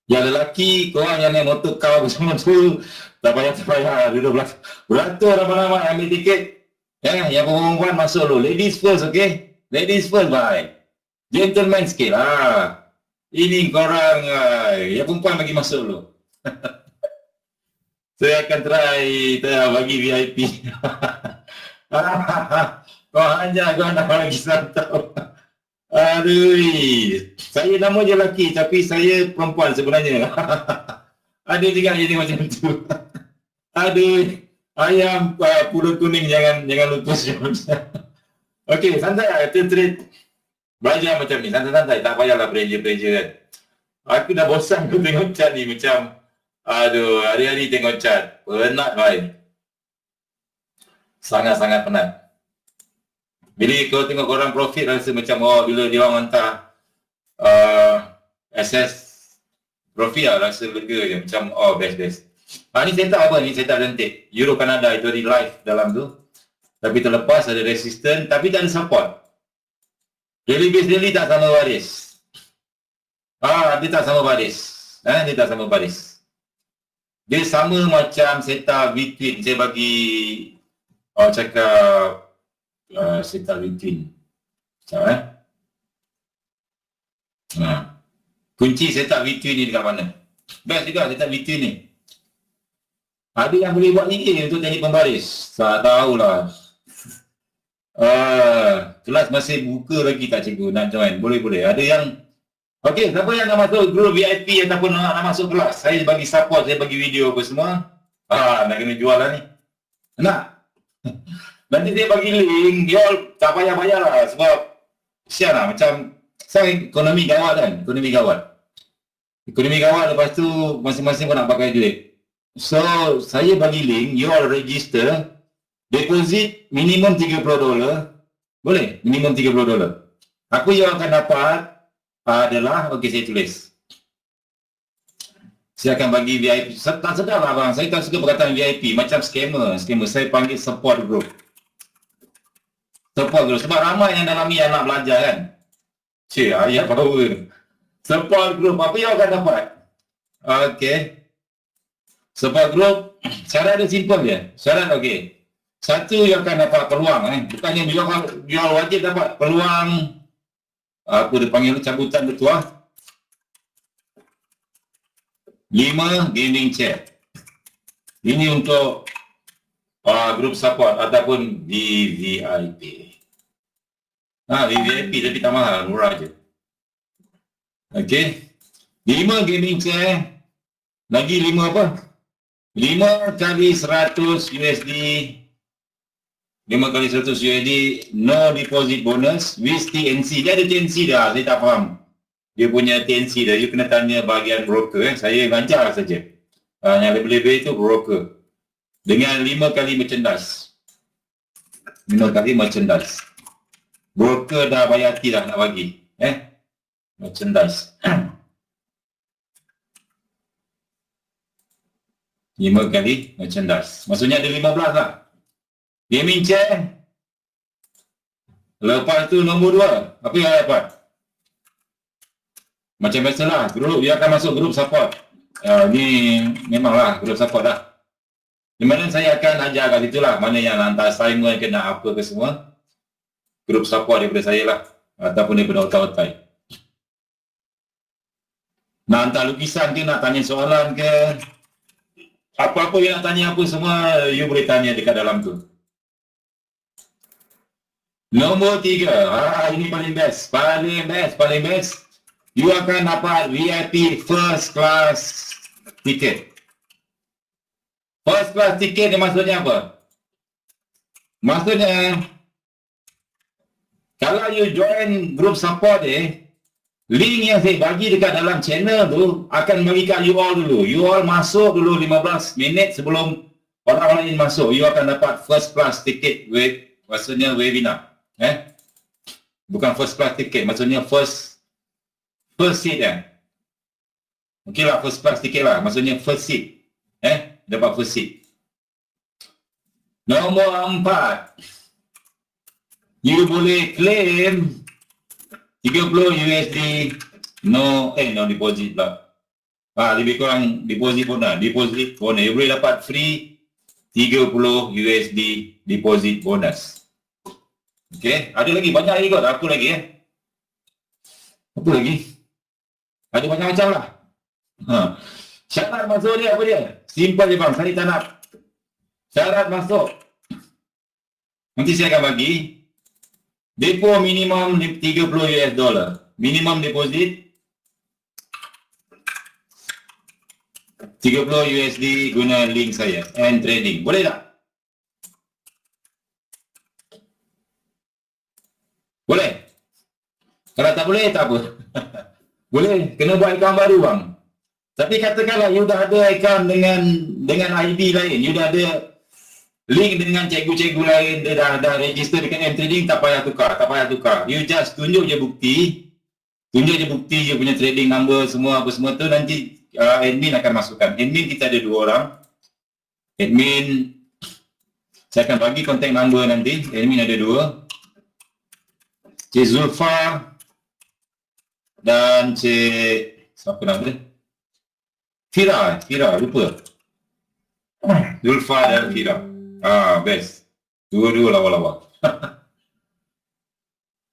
Yang lelaki, korang yang naik motor kau semua tu. Tak payah. Duduk beratur ramai-ramai ambil tiket. Yang perempuan masuk dulu. Ladies first, okay? Ladies first, bye. Gentleman sikit lah. Ini korang, yang perempuan bagi masuk dulu. Saya akan try bagi VIP. Kau hanya kau nak lagi santau. Aduh. Saya nama je lelaki tapi saya perempuan sebenarnya. Ada juga jadi macam tu. Aduh. Ayam pulut kuning jangan lupas. Okey, santai lah. Kita trade belajar macam ni. Santai-santai. Tak payahlah pressure kan. Aku dah bosan aku tengok chart ni macam hari-hari tengok chart. Penat baik. Sangat-sangat penat. Bila kau tengok korang profit rasa macam bila dia orang hantar SS profit lah rasa lega je macam best. Ni setup apa ni? Setup cantik. Euro Canada itu ada live dalam tu. Tapi terlepas ada resistance tapi tak ada support. Daily base daily tak sama baris. Dia tak sama baris. Dia tak sama baris. Dia sama macam setup V-twin. Saya bagi cakap setup V-twin. Macam kunci setup V-twin ni dekat mana? Best juga setup V-twin ni. Ada yang boleh buat ni untuk teknik pembaris. Tak tahulah. Kelas masih buka lagi tak cikgu nak join. Boleh. Ada yang okey, siapa yang nak masuk group VIP ataupun nak masuk kelas? Saya bagi support, saya bagi video apa semua. Nak kena jual lah ni. Nak? Nanti saya bagi link, you all tak payah bayar lah sebab sian lah macam saya ekonomi gawat kan, ekonomi gawat lepas tu masing-masing pun nak pakai duit. So, saya bagi link, you all register, deposit minimum $30. Boleh? Minimum $30. Apa yang akan dapat adalah, okey saya tulis. Saya akan bagi VIP, tak sedar lah bang, saya tak suka perkataan VIP, macam scammer. Saya panggil support group. Support group. Sebab ramai yang dalam ni yang nak belajar kan. Cik, ayat power. Support group. Apa yang akan dapat? Okey. Support group. Syarat dia simple je. Syarat okey. Satu yang akan dapat peluang. Bukannya jual wajib dapat peluang. Apa dia panggil cabutan ketua. 5 gaming chair. Ini untuk group support ataupun VVIP. VVIP tapi tak mahal, murah je. Okey. 5 gaming chair. Lagi 5 apa? 5 kali 100 USD. 5 kali 100 USD. No deposit bonus with TNC. Dia ada TNC dah, saya tak faham. Dia punya TNC dah. You kena tanya bahagian broker. Saya lancar saja. Yang lebih-lebih itu broker. Dengan 5 kali merchandise. 5 kali merchandise. Broker dah bayar hati dah nak bagi. Merchandise. 5 kali merchandise. Maksudnya ada 15 lah. Gaming chair. Lepas tu nombor 2. Apa yang dapat? Macam biasalah. Grup, dia akan masuk grup support. Ni memanglah grup support dah. Di mana saya akan ajar kat situ lah. Mana yang hantar assignment kena apa ke semua. Grup support daripada saya lah. Ataupun daripada otai-otai. Nak hantar lukisan ke, nak tanya soalan ke. Apa-apa yang nak tanya apa semua, you boleh tanya dekat dalam tu. Nombor 3. Ini paling best. Paling best. You akan dapat VIP first class ticket. First class ticket ni maksudnya apa? Maksudnya, kalau you join group support link yang saya bagi dekat dalam channel tu akan bagi kat you all dulu. You all masuk dulu 15 minit sebelum orang lain masuk. You akan dapat first class ticket maksudnya webinar. Bukan first class ticket, maksudnya first seat Okey lah, first class ticket lah. Maksudnya first seat. Dapat first seat. Nombor 4. You boleh claim 30 USD no deposit lah. Lebih kurang deposit pun lah. Deposit bonus. You boleh dapat free 30 USD deposit bonus. Okay. Ada lagi. Banyak lagi kot. Apa lagi Apa lagi? Ada banyak macam lah. Syarat masuk dia apa dia? Simple je bang. Saya tak nak. Syarat masuk. Nanti saya akan bagi. Depo minimum 30 US dollar. Minimum deposit 30 USD guna link saya. And trading. Boleh tak? Boleh? Kalau tak boleh, tak apa. Boleh. Kena buat akaun baru bang. Tapi katakanlah you dah ada akaun dengan ID lain. You dah ada link dengan cikgu-cikgu lain, dia dah register dekat M-Trading, tak payah tukar. You just tunjuk je bukti je punya trading number semua apa semua tu, nanti admin akan masukkan. Admin kita ada 2 orang. Admin, saya akan bagi contact number nanti. Admin ada 2. Cik Zulfa dan Cik, siapa nama dia? Fira, lupa. Zulfa dan Fira. Best. Dua-dua lawa-lawa.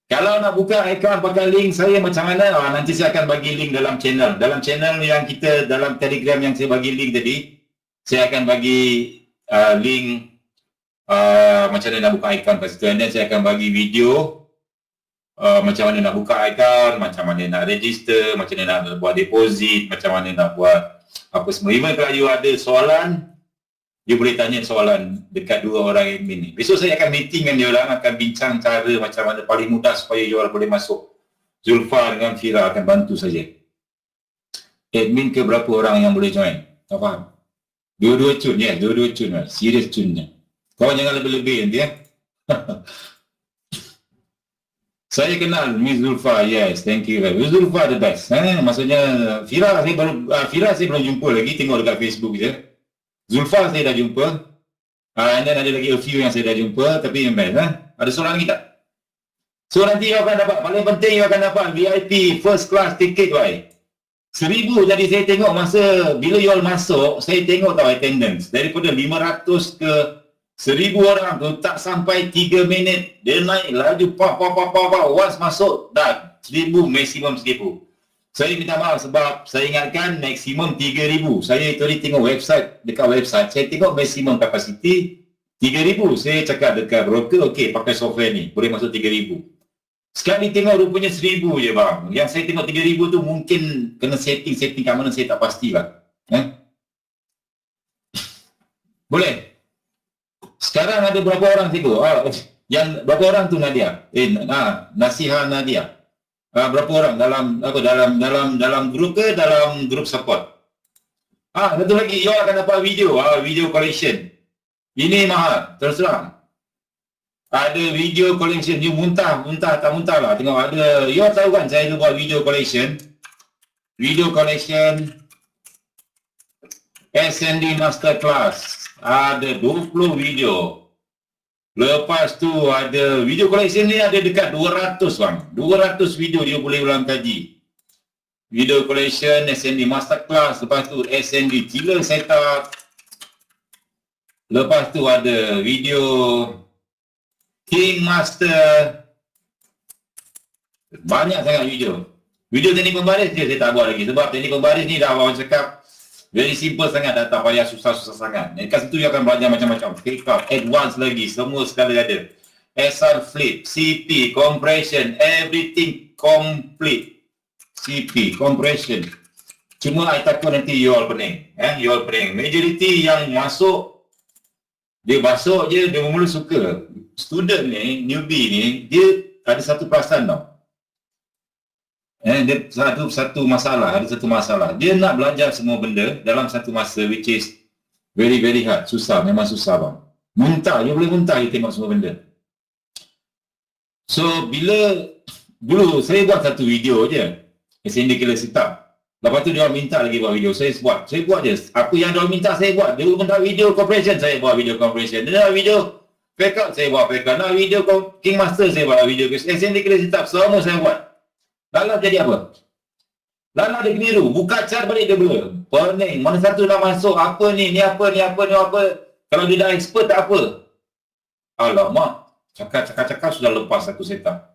Kalau nak buka akaun pakai link saya macam mana? Nanti saya akan bagi link dalam channel. Dalam channel yang kita, dalam Telegram yang saya bagi link tadi, saya akan bagi link macam mana nak buka akaun kat situ. Dan saya akan bagi video macam mana nak buka akaun, macam mana nak register, macam mana nak buat deposit, macam mana nak buat apa semua. Even kalau you ada soalan, you boleh tanya soalan dekat 2 orang admin ni. Besok saya akan meeting dengan dia orang, akan bincang cara macam mana paling mudah supaya you orang boleh masuk. Zulfa dengan Fira akan bantu saja. Admin ke berapa orang yang boleh join? Tak faham? Dua-dua cun, dua-dua cun. Serius cunnya. Kau jangan lebih-lebih nanti Saya kenal Miss Zulfa, yes, thank you. Miss Zulfa the best. Maksudnya Fira saya belum jumpa lagi, tengok dekat Facebook je. Zulfa saya dah jumpa. And then ada lagi a few yang saya dah jumpa, tapi yang best. Ada soalan lagi tak? So nanti you akan dapat, paling penting you akan dapat VIP first class ticket, boy. 1,000 jadi saya tengok masa bila you all masuk, saya tengok tau attendance. Daripada 500 ke 1,000 orang tu tak sampai 3 minit. Dia naik laju, once masuk, dah 1,000, maksimum 1,000. Saya minta maaf sebab saya ingatkan maksimum 3,000. Saya tadi tengok website, dekat website, saya tengok maksimum capacity 3,000. Saya cakap dekat broker, okey pakai software ni, boleh masuk 3,000. Sekali tengok rupanya 1,000 je bang. Yang saya tengok 3,000 tu mungkin kena setting kat mana saya tak pastilah. Boleh? Sekarang ada berapa orang cikgu? Yang berapa orang tu Nadia? Nasiha Nadia. Berapa orang dalam grup ke dalam grup support? Satu lagi, you akan dapat video, video collection. Ini mahal, terus terang. Ada video collection, you muntah tak muntah lah. Tengok ada, you tahu kan saya buat video collection. Video collection SND Masterclass. Ada 20 video. Lepas tu ada video collection ni ada dekat 200 bang. 200 video dia boleh ulang kaji. Video collection SND Masterclass. Lepas tu SND Killer Setup. Lepas tu ada video King Master. Banyak sangat video. Video teknik pembaris je saya tak buat lagi. Sebab teknik pembaris ni dah orang cakap very simple sangat, dah tak payah susah-susah sangat. Dekat situ you akan belajar macam-macam. Take-up, advance lagi, semua sekali ada. SR flip, CP, compression, everything complete. CP, compression. Cuma I takut nanti you all pening. You all pening. Majority yang masuk, dia masuk je, dia mula suka. Student ni, newbie ni, dia ada satu perasaan tau. Dia satu masalah, ada satu masalah. Dia nak belajar semua benda dalam satu masa, which is very very hard, susah, memang susah bang. Muntah, you boleh muntah, you tengok semua benda. So, bila dulu saya buat satu video je, SND Killer Setup. Lepas tu dia minta lagi buat video, saya buat je. Apa yang dia minta saya buat. Dia minta video compression, saya buat video compression. Dia nak video backup, saya buat backup. Nak video King Master, saya buat video SND Killer Setup, semua saya buat. Lalu jadi apa? Lalu dia keliru, buka chart balik dia blur. Pening, mana satu nak masuk, apa ni apa. Kalau dia dah expert tak apa. Alamak, cakap sudah lepas satu setup.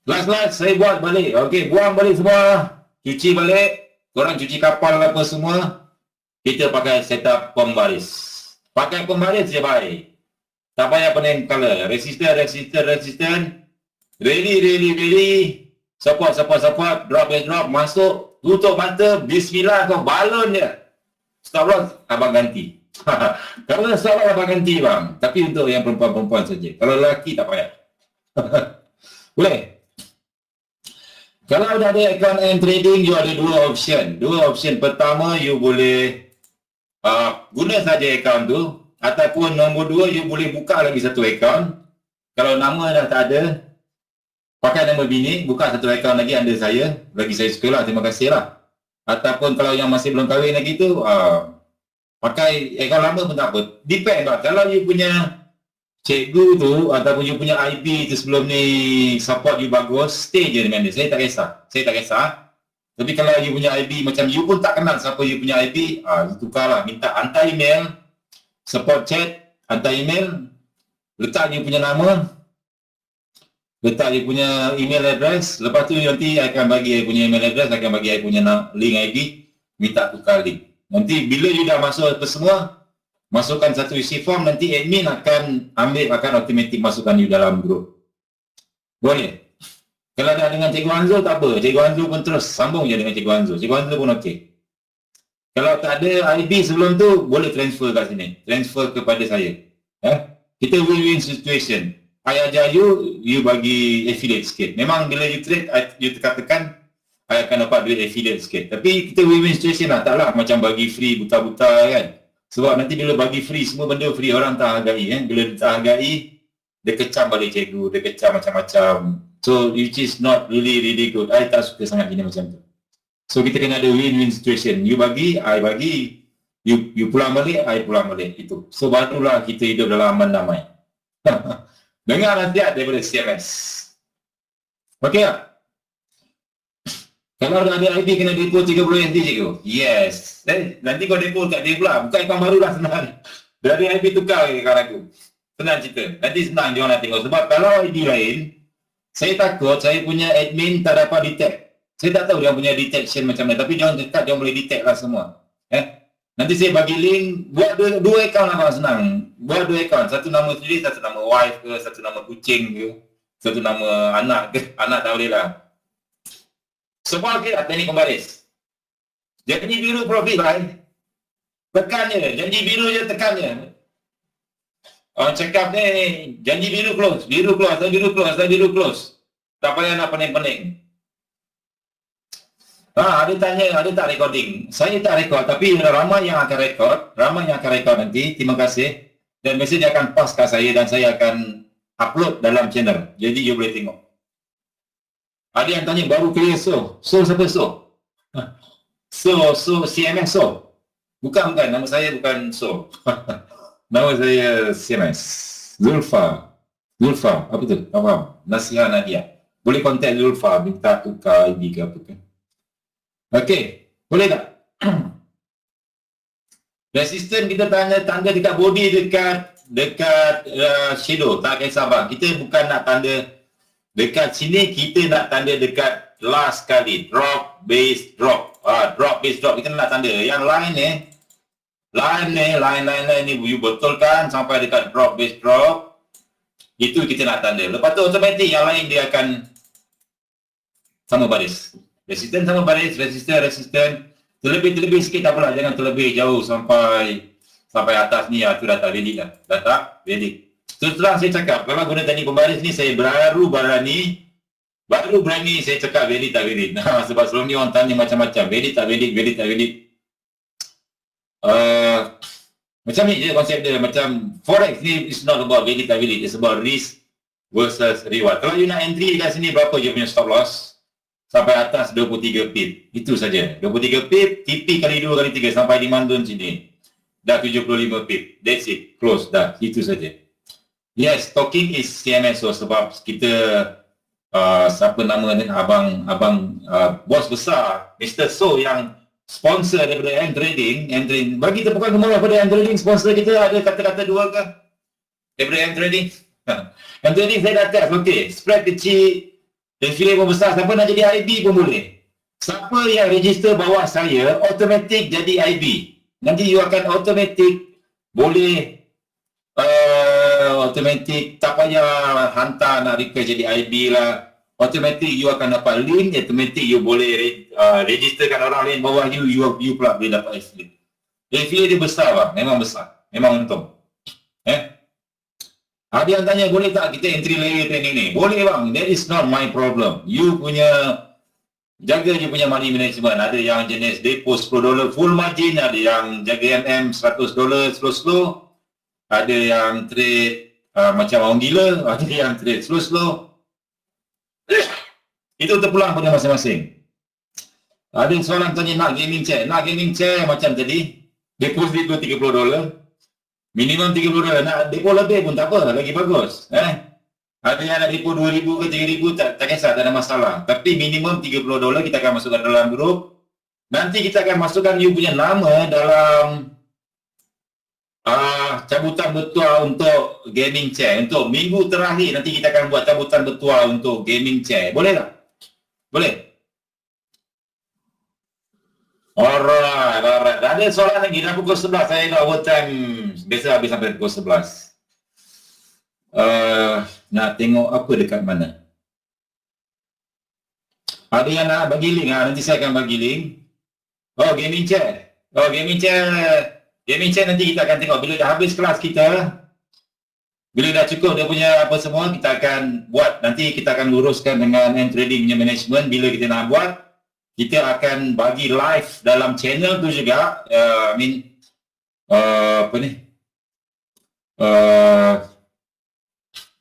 Last saya buat balik. Okey, buang balik semua. Cuci balik. Korang cuci kapal apa semua. Kita pakai setup pembaris. Pakai pembaris je baik. Tak payah pening color. Resistor. Ready. Support. Drop, masuk. Tutup mata. Bismillah kau balon je. Stop loss, abang ganti. Kalau stop loss, abang ganti bang. Tapi untuk yang perempuan-perempuan saja. Kalau lelaki tak payah. Boleh? Kalau dah ada account and trading, you ada dua option. Pertama, you boleh guna saja account tu. Ataupun nombor 2, you boleh buka lagi satu akaun. Kalau nama dah tak ada, pakai nama bini, buka satu akaun lagi under saya. Bagi saya suka lah, terima kasih lah. Ataupun kalau yang masih belum kahwin lagi tu, pakai akaun lama pun tak apa. Depend lah. Kalau you punya cikgu tu, ataupun you punya IB tu sebelum ni support you bagus, stay je dengan dia. Saya tak kisah. Tapi kalau you punya IB macam you pun tak kenal siapa you punya IB, tukarlah. Minta hantar email, support chat, hantar email, letak dia punya nama, letak dia punya email address. Lepas tu nanti akan bagi dia punya email address, akan bagi dia punya link ID, minta tukar link. Nanti bila you dah masuk apa semua, masukkan satu isi form, nanti admin akan automatic masukkan you dalam grup. Boleh? Kalau dah dengan Cikgu Hanzul tak apa, Cikgu Hanzul pun terus sambung je dengan Cikgu Hanzul. Cikgu Hanzul pun okey. Kalau tak ada IB sebelum tu, boleh transfer kat sini. Transfer kepada saya. Kita win-win situation. I ajar you bagi affiliate sikit. Memang bila you trade, you tekan-tekan, I akan dapat duit affiliate sikit. Tapi kita win-win situation lah. Taklah macam bagi free buta-buta kan. Sebab nanti bila bagi free, semua benda free, orang tak hargai. Bila dia tak hargai, dia kecam balik cikgu, dia kecam macam-macam. So, which is not really good. I tak suka sangat gini macam tu. So, kita kena ada win-win situation. You bagi, I bagi. You pulang balik, I pulang balik. Itu. So, barulah kita hidup dalam aman damai. Dengar nasihat daripada CMS. Okey tak? Kalau ada IP kena depo 30 USD je. Yes. Nanti kau depo kat dia pula. Buka akaun baru lah senang. Dari IP tukar kawan aku. Senang cerita. Nanti senang dia orang nak tengok. Sebab kalau ID lain, saya takut saya punya admin tak dapat detect. Saya tak tahu dia punya detection macam mana. Tapi dia orang cakap dia boleh detect lah semua. Nanti saya bagi link. Buat dua akaun lah kalau senang. Buat dua akaun. Satu nama sendiri, satu nama wife ke, satu nama kucing ke, satu nama anak ke. Anak tak boleh lah. Semua okey tak teknik pembaris? Janji biru profit lah. Tekan je. Janji biru je tekan je. Orang cakap ni, janji biru close. Biru close, biru close, biru close. Tak payah nak pening-pening. Ada tanya, ada tak recording? Saya tak record, tapi ramai yang akan record. Ramai yang akan record nanti. Terima kasih. Dan mesej dia akan pass kat saya dan saya akan upload dalam channel. Jadi you boleh tengok. Ada yang tanya baru clear So. So siapa So? So CMS So. Bukan. Nama saya bukan So. Nama saya CMS. Zulfa. Apa tu? Tak faham. Nasihat Nadia. Boleh contact Zulfa. Minta tukar ID ke apa ke. Okey. Boleh tak? Resistant kita tanda dekat body dekat shadow. Tak kisah bang. Kita bukan nak tanda dekat sini, kita nak tanda dekat last kali. Drop, base, drop. Drop, base, drop. Kita nak tanda. Yang lain ni you betulkan sampai dekat drop, base, drop. Itu kita nak tanda. Lepas tu automatik yang lain dia akan sama baris. Resistant sama baris, resistant. Terlebih sikit tak apalah. Jangan terlebih jauh sampai atas ni. Tu dah tak ready dah. Dah tak ready. Terus terang saya cakap, kalau guna teknik pembaris ni saya baru berani saya cakap valid tak valid. Sebab sebelum ni orang tanya macam-macam, valid tak valid. Macam ni je konsep dia. Macam forex ni is not about valid tak valid, it's about risk versus reward. Kalau you nak entry kat sini, berapa je punya stop loss? Sampai atas 23 pip. Itu saja. 23 pip, TP kali 2 kali 3 sampai di mandun sini. Dah 75 pip. That's it. Close dah. Itu saja. Yes, talking is CMS So sebab kita siapa nama ni abang bos besar Mr. So yang sponsor daripada M Trading. Bagi tepukan kemana pada M Trading sponsor kita, ada kata-kata dua ke daripada M Trading? M Trading saya dah test, okey, spread kecil, affiliate pun besar, siapa nak jadi IB pun boleh. Siapa yang register bawah saya automatic jadi IB. Nanti you akan automatic boleh automatic, tak payah hantar nak request jadi IB lah. Automatic you akan dapat link, automatic you boleh registerkan orang lain bawah you pula boleh dapat affiliate. Affiliate dia besar bang, memang besar, memang untung. Ada yang tanya boleh tak kita entry layer training ni? Boleh bang, that is not my problem. You punya jaga je punya money management. Ada yang jenis depo $10 full margin, ada yang jaga $100 slow. Ada yang trade macam orang gila, ada yang trade slow. Itu terpulang pada masing-masing. Ada soalan tanya nak gaming chair macam tadi, deposit tu $30, minimum $30, nak depo lebih pun tak apa, lagi bagus. Ada yang nak depo 2,000 ke 3,000 tak kisah, tak ada masalah. Tapi minimum $30 kita akan masukkan dalam grup. Nanti kita akan masukkan you punya nama dalam cabutan virtual untuk gaming chair. Untuk minggu terakhir nanti kita akan buat cabutan virtual untuk gaming chair. Boleh tak? Boleh? Alright. Ada soalan lagi? Dah pukul 11, saya dah overtime. Biasa habis sampai pukul 11. Nak tengok apa dekat mana? Ada yang nak bagi link? Nanti saya akan bagi link. Gaming chair. Gaming chair nanti kita akan tengok bila dah habis kelas kita, bila dah cukup dia punya apa semua, kita akan buat. Nanti kita akan luruskan dengan M Trading punya management. Bila kita nak buat, kita akan bagi live dalam channel tu juga.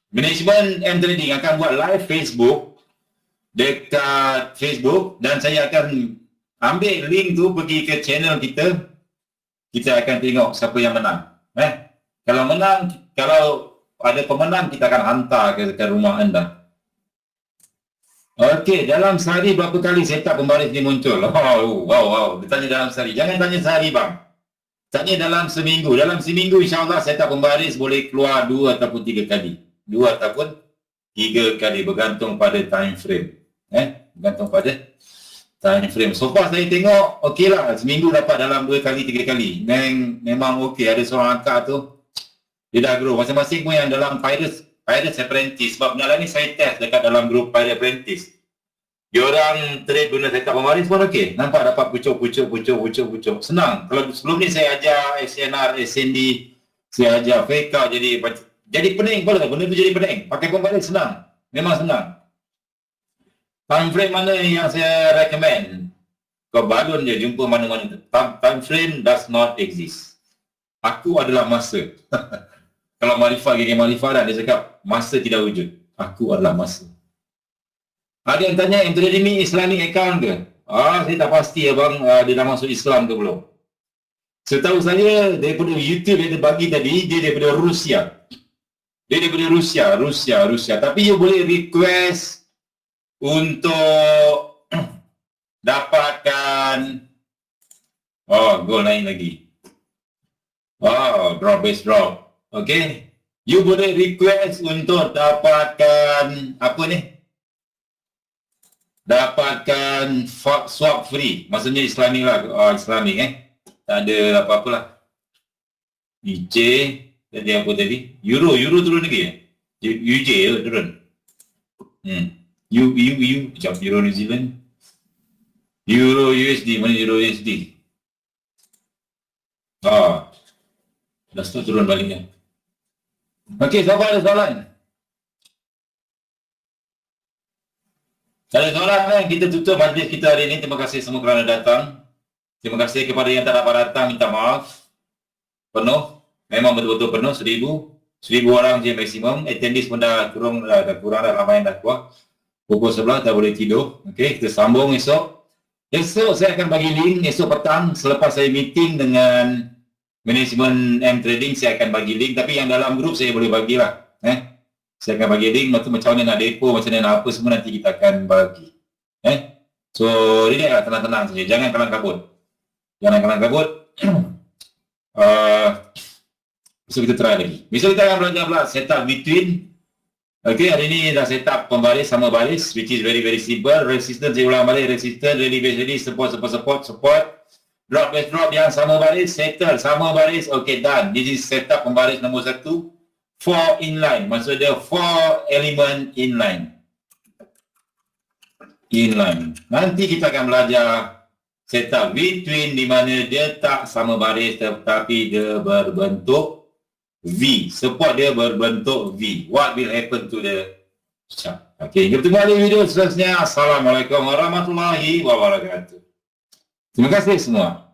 Management M Trading akan buat live Facebook dekat Facebook, dan saya akan ambil link tu pergi ke channel kita. kita akan tengok siapa yang menang. Kalau menang, kalau ada pemenang, kita akan hantar ke rumah anda. Okey, dalam sehari berapa kali setup pembaris ni muncul? Wow. Dia tanya dalam sehari. Jangan tanya sehari bang. Tanya dalam seminggu. Dalam seminggu insyaAllah setup pembaris boleh keluar 2 ataupun 3 kali. 2 ataupun 3 kali bergantung pada time frame. Bergantung pada time frame. So far saya tengok okey lah. Seminggu dapat dalam 2 kali, 3 kali. Memang okey. Ada seorang akak tu dia dah grow. Masing-masing pun yang dalam Pirates Apprentice. Sebab benda ni saya test dekat dalam grup Pirates Apprentice. Diorang trade guna setup pembaris pun okey. Nampak dapat pucuk. Senang. Kalau sebelum ni saya ajar SNR, SND, saya ajar FK jadi pening pula. Benda tu jadi pening. Pakai pembaris senang. Memang senang. Time frame mana yang saya recommend? Kau balun je jumpa mana-mana. Time frame does not exist. Aku adalah masa. Kalau Marifah gini Marifah dah, dia cakap masa tidak wujud. Aku adalah masa. Ada yang tanya, M-Trading ni Islamic account ke? Saya tak pasti abang dia dah masuk Islam ke belum. Setahu saya, daripada YouTube yang dia bagi tadi, dia daripada Rusia. Dia daripada Rusia. Tapi you boleh request untuk dapatkan gold lain lagi. Base drop. Okay. You boleh request untuk dapatkan dapatkan swap free. Maksudnya Islamic lah. Islamic tak ada apa-apa lah. EJ tadi apa tadi? Euro turun lagi UJ turun. Sekejap, Euro New Zealand. Euro USD, mana Euro USD? Dah start turun baliknya. Okey, siapa ada soalan? Ada soalan kan? Kita tutup majlis kita hari ini. Terima kasih semua kerana datang. Terima kasih kepada yang tak dapat datang, minta maaf. Penuh. Memang betul-betul penuh, 1,000 orang je maksimum. Attendees pun dah kurang dah ramai yang dah keluar. Pukul 11 dah boleh tidur. Okey, kita sambung esok. Esok saya akan bagi link, esok petang selepas saya meeting dengan manajemen M-Trading, saya akan bagi link. Tapi yang dalam grup saya boleh bagilah. Saya akan bagi link, macam mana nak depo, macam mana nak apa, semua nanti kita akan bagi. So, relax lah, tenang-tenang saja. Jangan kelang kabut. Besok kita try lagi. Besok kita akan belajar setup between. Okay, hari ini dah setup pembaris sama baris, which is very simple. Resistance, saya ulang balik. Resistance, rally base rally, support. Drop base drop yang sama baris, settle, sama baris. Okay, done. This is setup pembaris nombor 1. 4 inline, maksud dia 4 element inline. Nanti kita akan belajar setup between di mana dia tak sama baris tetapi dia berbentuk V. Support dia berbentuk V. What will happen to the chart? Okay, kita bertemu di video seterusnya. Assalamualaikum warahmatullahi wabarakatuh. Terima kasih semua.